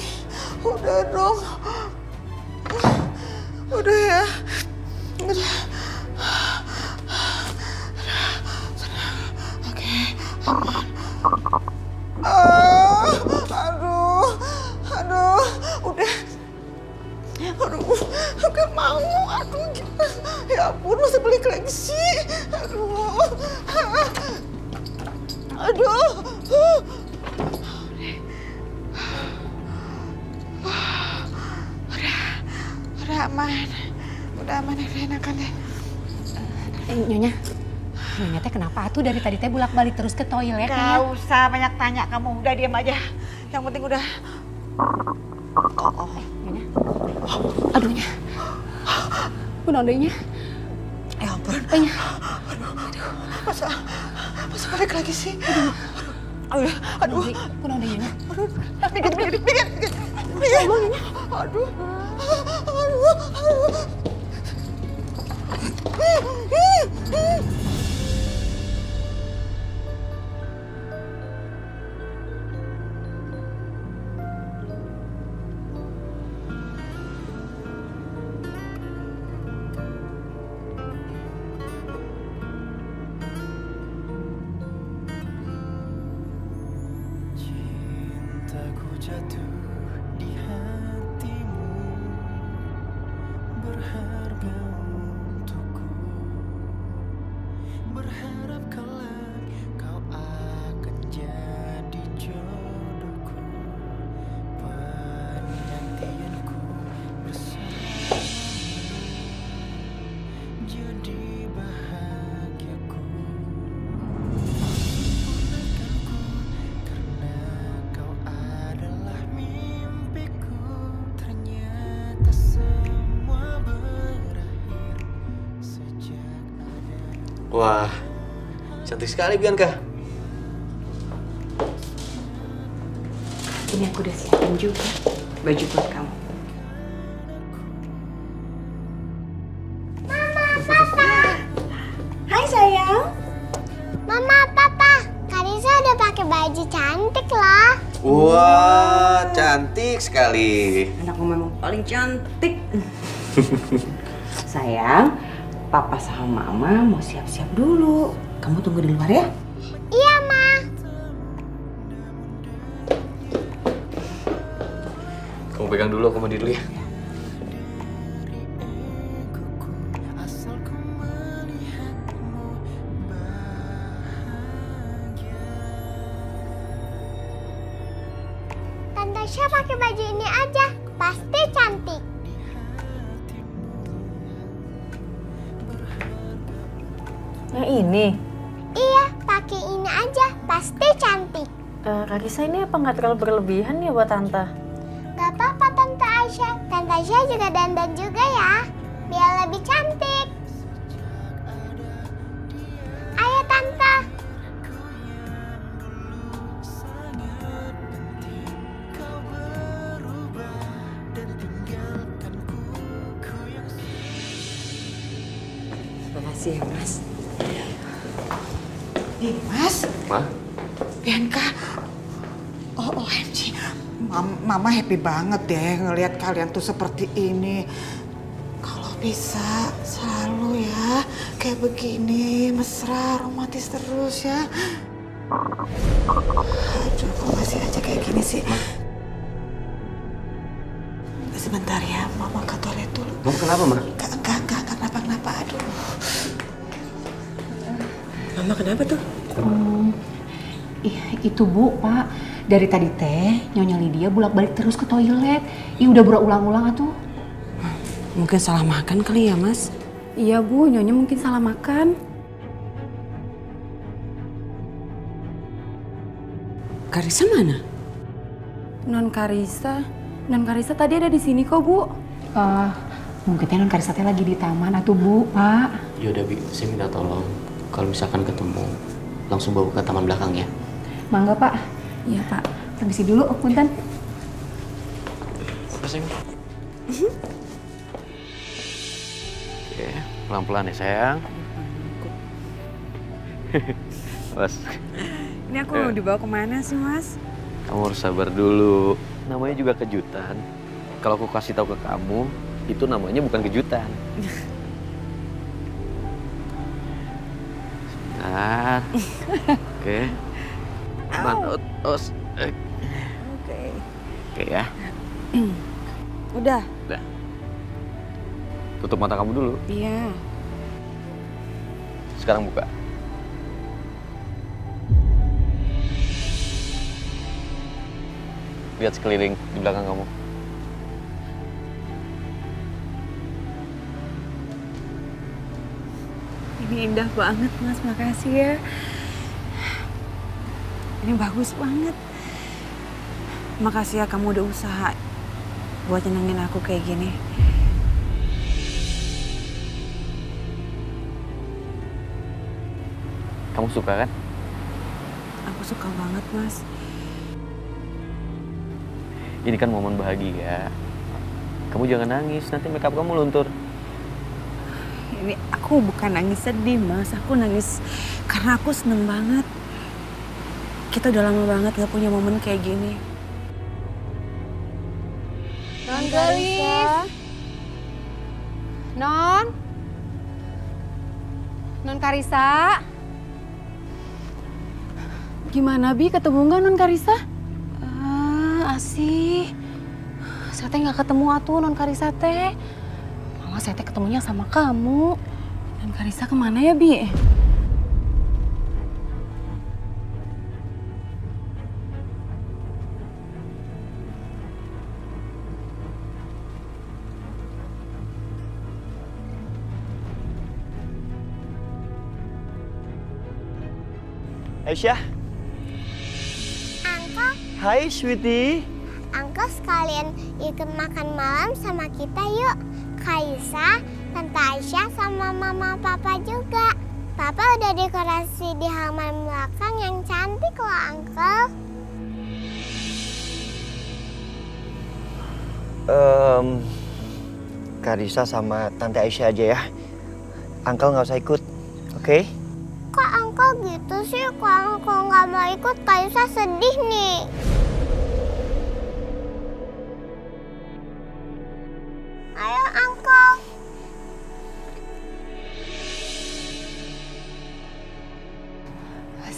Udah dong. Udah ya. Udah. Oke, aman. Aduh. Udah. Gak mau. Gimana? Ya ampun, masa balik lagi sih? Aduh. Udah aman, enakan deh. Nyonya teh kenapa tuh dari tadi teh bolak-balik terus ke toilet? Gak usah banyak tanya kamu, udah diam aja. Yang penting udah. Nyonya. Aduh, Nya. Punondenya. Ya ampun. Nya. Aduh. Masa balik lagi sih? Aduh. Punondenya. Aduh. Pikir. Aduh. Cintaku jatuh di hatimu, berharga untukku, berharap kelak kau akan jadi jodohku, penantianku bersamamu, jadi bahagiaku, sempurnakanku karena kau adalah mimpiku. Ternyata semua berakhir sejak ada. Wah, cantik sekali Bianca. Ini aku udah siapin juga baju buat kamu. Hai sayang. Mama, Papa, Karisa udah pakai baju cantik loh. Wah, cantik sekali. Anakmu memang paling cantik. Sayang, papa sama mama mau siap-siap dulu. Kamu tunggu di luar ya. Iya, Ma. Kamu pegang dulu, aku mandi dulu ya. Tante Aisyah pakai baju ini aja, pasti cantik. Yang ini? Iya, pakai ini aja, pasti cantik. Kak Risa ini apa nggak terlalu berlebihan ya buat Tante? Gak apa-apa Tante Aisyah. Tante Aisyah juga dandan juga ya, biar lebih cantik. Ayo Tante. Makasih ya, Mas. Mas. Ma? Bianca. Oh, OMG. Mama happy banget deh ngelihat kalian tuh seperti ini. Kalau bisa selalu ya kayak begini, mesra, romantis terus ya. Aduh, kok masih aja kayak gini sih? Sebentar ya, Mama ke toilet dulu. Mau kenapa, Ma? Enggak, kenapa-kenapa. Aduh. Mama kenapa tuh? Itu Bu, Pak. Dari tadi teh Nyonya Lydia bolak-balik terus ke toilet. Ih udah berulang-ulang atuh. Mungkin salah makan kali ya, Mas? Iya Bu, Nyonya mungkin salah makan. Karisa mana? Non Karisa tadi ada di sini kok Bu. Mungkin teh Non Karisa teh lagi di taman atuh Bu, Pak. Yaudah Bi, saya minta tolong kalau misalkan ketemu langsung bawa ke taman belakang ya. Mangga Pak. Iya Pak. Permisi dulu, punten. Oke, pelan-pelan ya sayang. Mas. Ini aku mau dibawa kemana sih, Mas? Kamu harus sabar dulu. Namanya juga kejutan. Kalau aku kasih tahu ke kamu, itu namanya bukan kejutan. Sebentar. Oke. Oke ya. Udah. Tutup mata kamu dulu. Iya. Sekarang buka. Lihat sekeliling di belakang kamu. Ini indah banget, Mas. Makasih ya. Ini bagus banget. Makasih ya kamu udah usaha buat nyenengin aku kayak gini. Kamu suka kan? Aku suka banget, Mas. Ini kan momen bahagia. Kamu jangan nangis, nanti makeup kamu luntur. Ini aku bukan nangis sedih, Mas. Aku nangis karena aku seneng banget. Kita udah lama banget gak punya momen kayak gini. Non Gelis. Non Karisa. Gimana Bi, ketemu nggak Non Karisa? Asih. Saya teh nggak ketemu atuh Non Karisa teh. Malah saya teh ketemunya sama kamu. Non Karisa kemana ya Bi? Aisyah. Angkel, Hai, sweetie. Angkel sekalian ikut makan malam sama kita yuk. Kaisa, Tante Aisyah sama Mama Papa juga. Papa udah dekorasi di halaman belakang yang cantik loh, Angkel. Karisa sama Tante Aisyah aja ya. Uncle nggak usah ikut, oke? Kok Angkel gitu sih? Kalau Angkel nggak mau ikut, Kaisa sedih nih.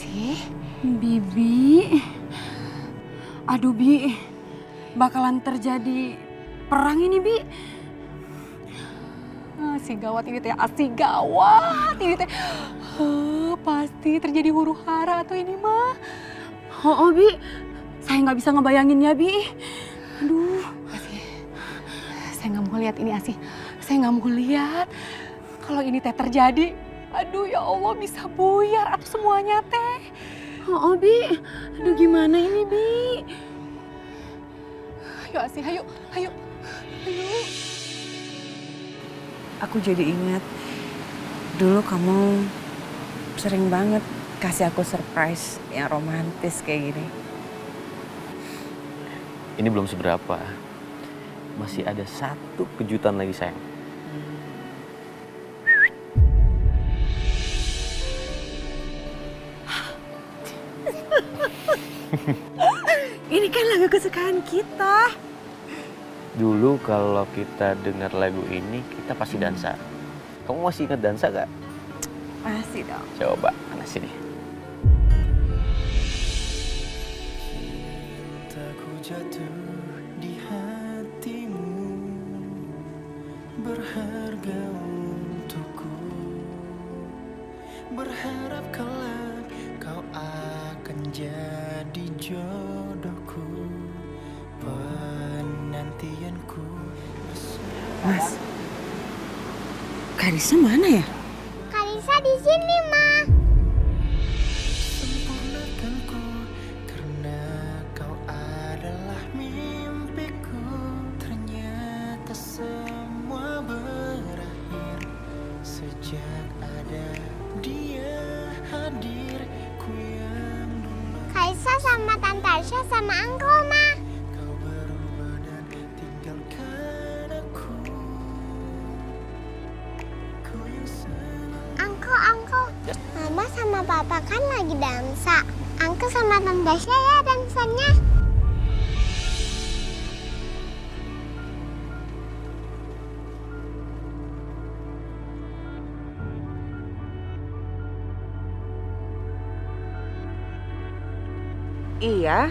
Asih, Bibi. Aduh, Bi. Bakalan terjadi perang ini, Bi. Asih gawat ini teh, asih gawat ini teh. Pasti terjadi huru hara atau ini mah. Oh, Bi. Saya nggak bisa ngebayanginnya, Bi. Aduh, Asih. Saya nggak mau lihat ini, Asih. Saya nggak mau lihat. Kalau ini teh terjadi, aduh ya Allah bisa buyar atau semuanya teh. Oh, Bi. Aduh gimana ini, Bi? Ayo Asih, ayo. Aku jadi ingat dulu kamu sering banget kasih aku surprise yang romantis kayak gini. Ini belum seberapa. Masih ada satu kejutan lagi, sayang. Ini kan lagu kesukaan kita. Dulu kalau kita dengar lagu ini, kita pasti dansa. Kamu masih ingat dansa gak? Masih dong. Coba, mana sini. Cintaku jatuh di hatimu, berharga untukku. Berharap kelak kau akan jadi jodohku, penantianku. Mas, Karisa mana ya? Karisa di sini, Ma. Sempurnakanku karena kau adalah mimpiku. Ternyata semua berakhir sejak ada dia hadir. Ku yang dulu Karisa sama Tante Aisyah sama Angko, Ma. kau berubah dan tinggalkan aku. Ku yang Angko. Mama sama Papa kan lagi dansa. Angko sama Tante Aisyah ya dansanya. Iya,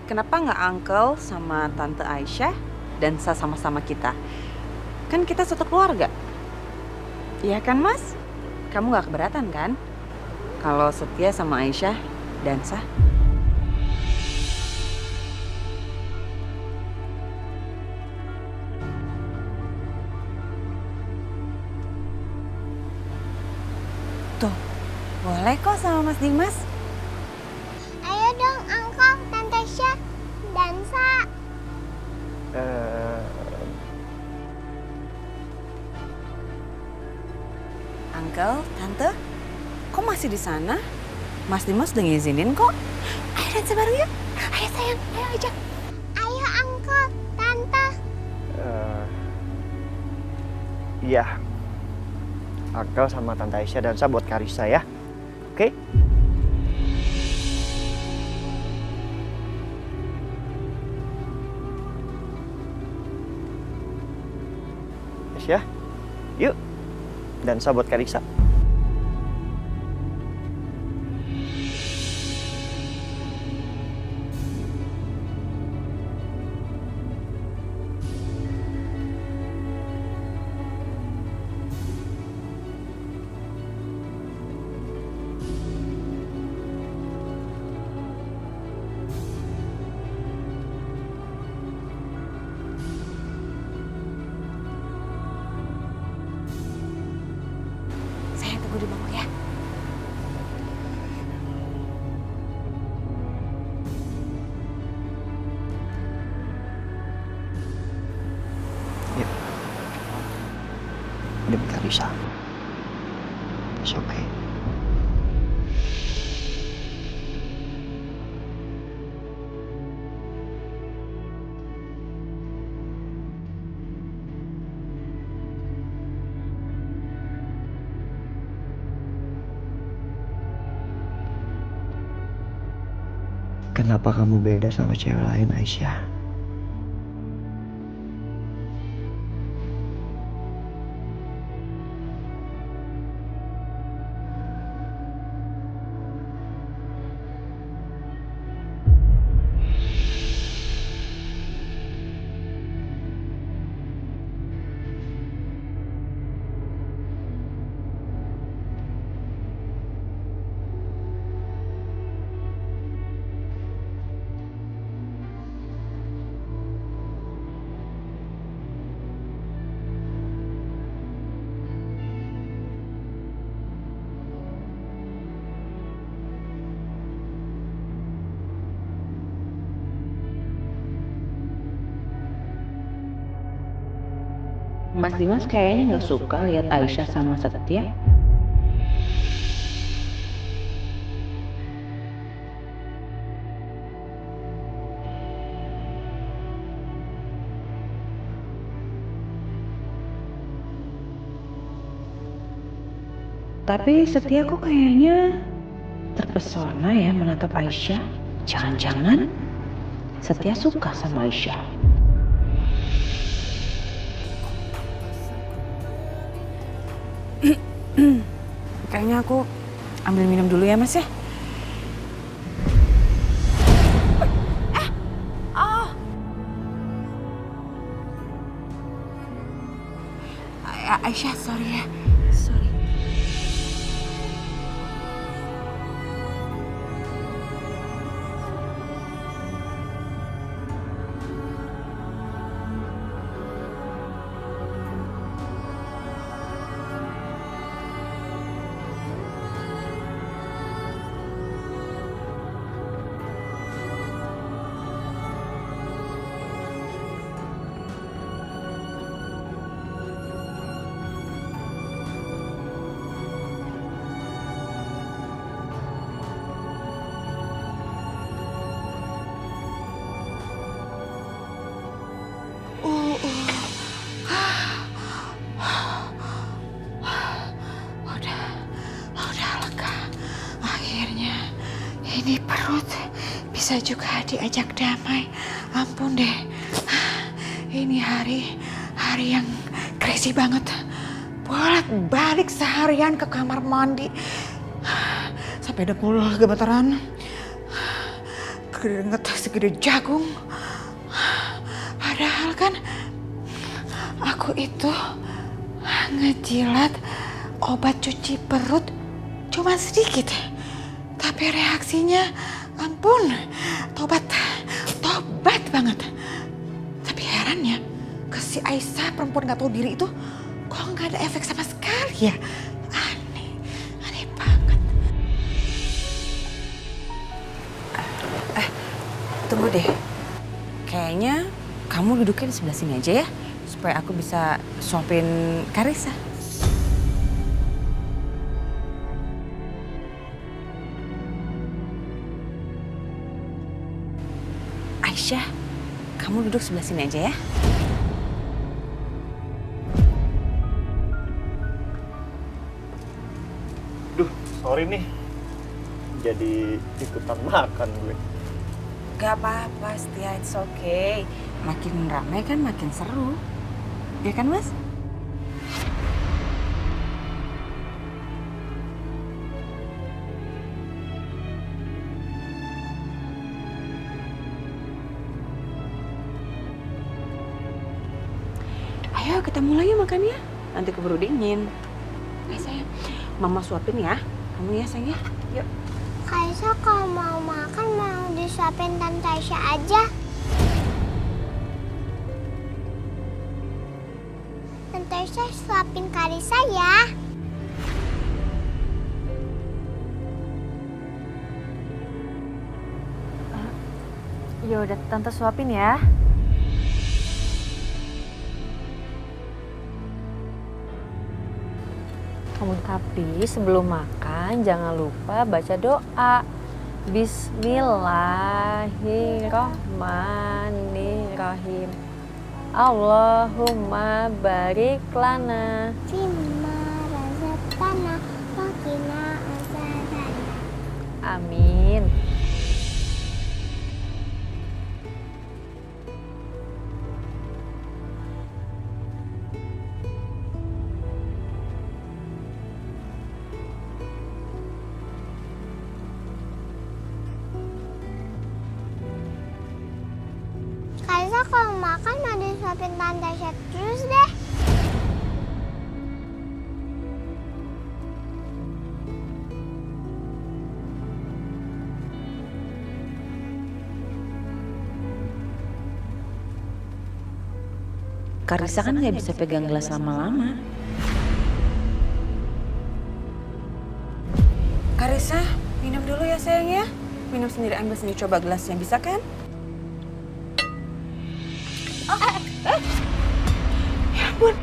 kenapa nggak Uncle sama Tante Aisyah dansa sama-sama kita? Kan kita satu keluarga. Iya kan, Mas? Kamu nggak keberatan kan? Kalau Setia sama Aisyah dansa? Tuh, boleh kok sama Mas Dimas. Ayo dong, Angko, Tante Aisyah, dansa. Uncle, Tante, kok masih di sana? Mas Dimas udah ngizinin kok. Ayo dansa bareng yuk. Ayo sayang, ayo ajak. Ayo, Angko, Tante. Iya. Uncle sama Tante Aisyah dansa buat Karisa ya. Oke? Aisyah, yuk dansa buat Karisa. Saya tunggu di bawah ya. Yuk. Demi Karisa. It's okay. Kenapa kamu beda sama cewek lain, Aisyah? Mas Dimas kayaknya nggak suka lihat Aisyah sama Setia. Tapi Setia kok kayaknya terpesona ya menatap Aisyah. Jangan-jangan Setia suka sama Aisyah. Kayaknya aku ambil minum dulu ya Mas ya. Aisyah, sorry ya. Sorry. Udah lega. Akhirnya ini perut bisa juga diajak damai. Ampun deh. Ini hari yang crazy banget. Bolak-balik seharian ke kamar mandi. Sampai dengkul gemetaran. Keringet segede jagung. Padahal kan aku itu ngejilat obat cuci perut cuma sedikit. Tapi reaksinya ampun, tobat banget. Tapi herannya ke si Aisyah perempuan gak tahu diri itu kok gak ada efek sama sekali ya. Aneh banget. Tunggu deh. Kayaknya kamu dudukin di sebelah sini aja ya. Supaya aku bisa suapin Karissa. Aisyah, kamu duduk sebelah sini aja ya. Duh, sorry nih. Jadi ikutan makan gue. Gak apa-apa, Setia, it's okay. Makin ramai kan makin seru. Ya kan, Mas? Ayo kita mulai ya makannya. Nanti keburu dingin. Ayo sayang, Mama suapin ya. Kamu ya sayang ya. Yuk. Kaisa kalau mau makan mau disuapin Tante Aisyah aja. Tante Aisyah suapin Karissa ya. Ya udah Tante suapin ya. Tapi sebelum makan jangan lupa baca doa. Bismillahirrohmanirrohim. Allahumma barik lana Fima razaqtana wa qina azaban. Amin. Kaisa kalau makan mau disuapin Tante Aisyah terus deh. Karissa kan nggak bisa pegang gelas lama-lama. Karissa, minum dulu ya sayang ya. Minum sendiri, ambil sendiri, coba gelasnya, bisa kan? Ya ampun,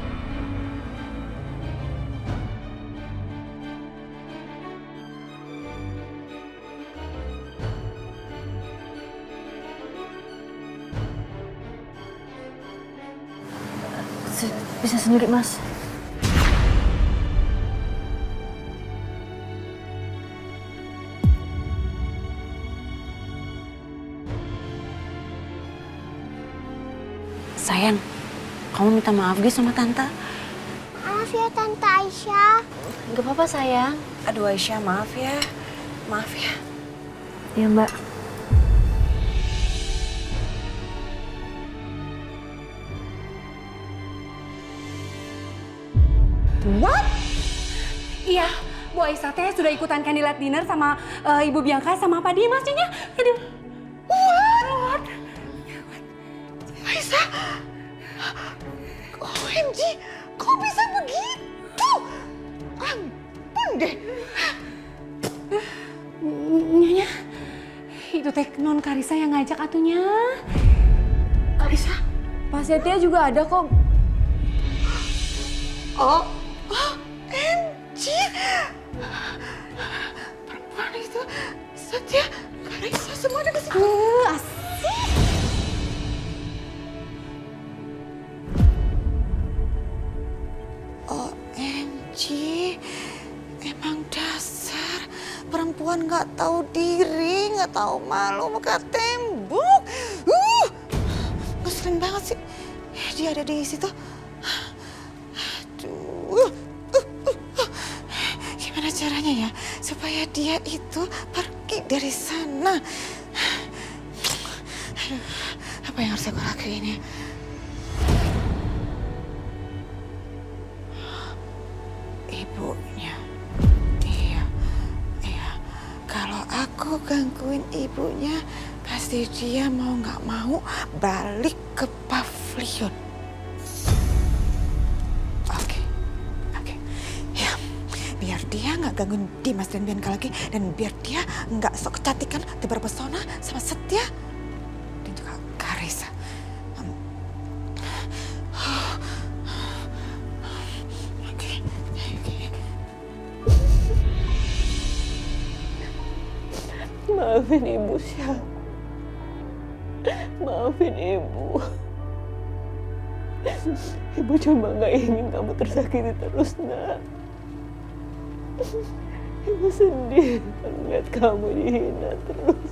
bisa sendiri, Mas. Sayang, kamu minta maaf Gi sama Tante. Maaf ya Tante Aisyah. Gak apa-apa, sayang. Aduh Aisyah, maaf ya. Maaf ya. Ya, Mbak. What? Iya, Bu Aisyah teh sudah ikutan candlelight dinner sama Ibu Bianca sama Pak Dimas nya. Aduh. What? Aisyah? OMG, kok bisa begitu? Ampun deh. Nyonya, itu teh non Karisa yang ngajak atunya. Karisa? Pak Setia juga ada kok. OMG. Perempuan itu, Setia, Karisa, semua ada kesini. Asik. OMG, emang dasar perempuan nggak tahu diri, nggak tahu malu, muka tembok. Ngeselin banget sih dia ada di situ. Aduh, gimana caranya ya supaya dia itu pergi dari sana? Aduh, apa yang harus aku lakuin ya? Ibunya. Iya. Kalau aku gangguin ibunya, pasti dia mau nggak mau balik ke pavilion. Oke. Ya, biar dia nggak gangguin Dimas dan Bianca lagi, dan biar dia nggak sok kecantikan, terpesona sama Setia dan juga Karisa. Maafin Ibu, Syah. Maafin Ibu. Ibu cuma gak ingin kamu tersakiti terus, Nak. Ibu sedih melihat kamu dihina terus.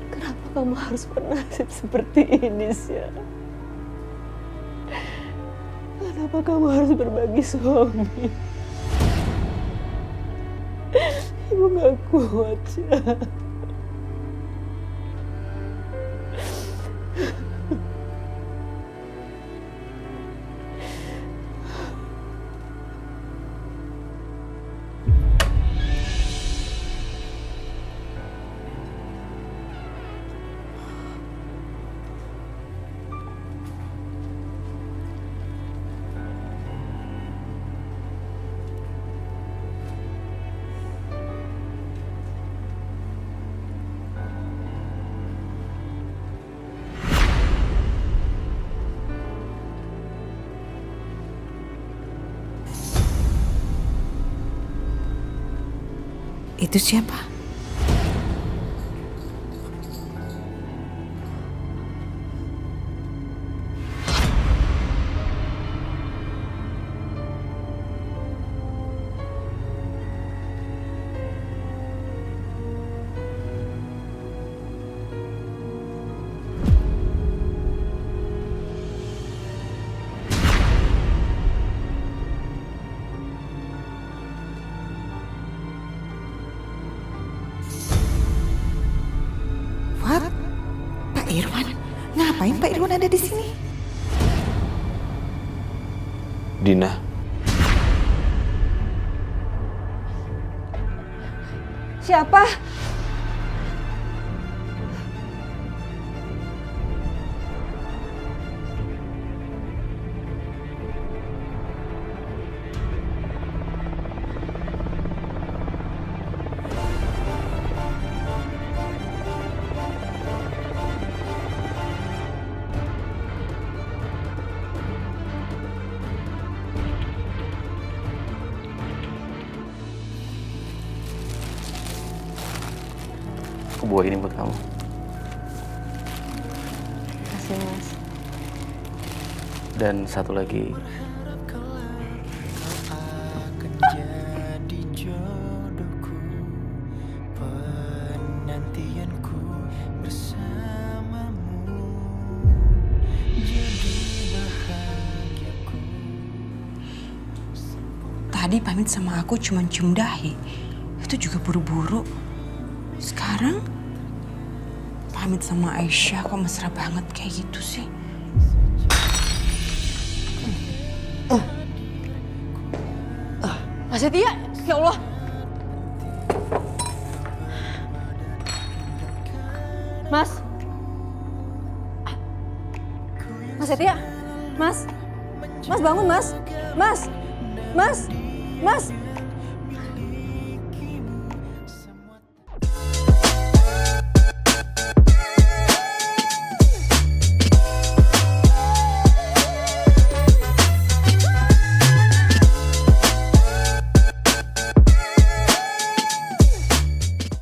Kenapa kamu harus bernasib seperti ini, Syah? Kenapa kamu harus berbagi suami? Ibu gak kuat, Syah. Itu siapa? Pak Irwan? Ngapain Pak Irwan ada di sini? Dina. Siapa? Aku bawa ini buat kamu. Makasih, Mas. Dan satu lagi, akan jadi jodohku, penantianku bersamamu, jadi bahagiaku. Tadi pamit sama aku cuma cium dahi. Itu juga buru-buru. Sekarang pamit sama Aisyah kok mesra banget kayak gitu sih. Mas Setia, ya Allah. Mas. Mas Setia. Mas. Mas bangun, Mas. Mas. Mas. Mas.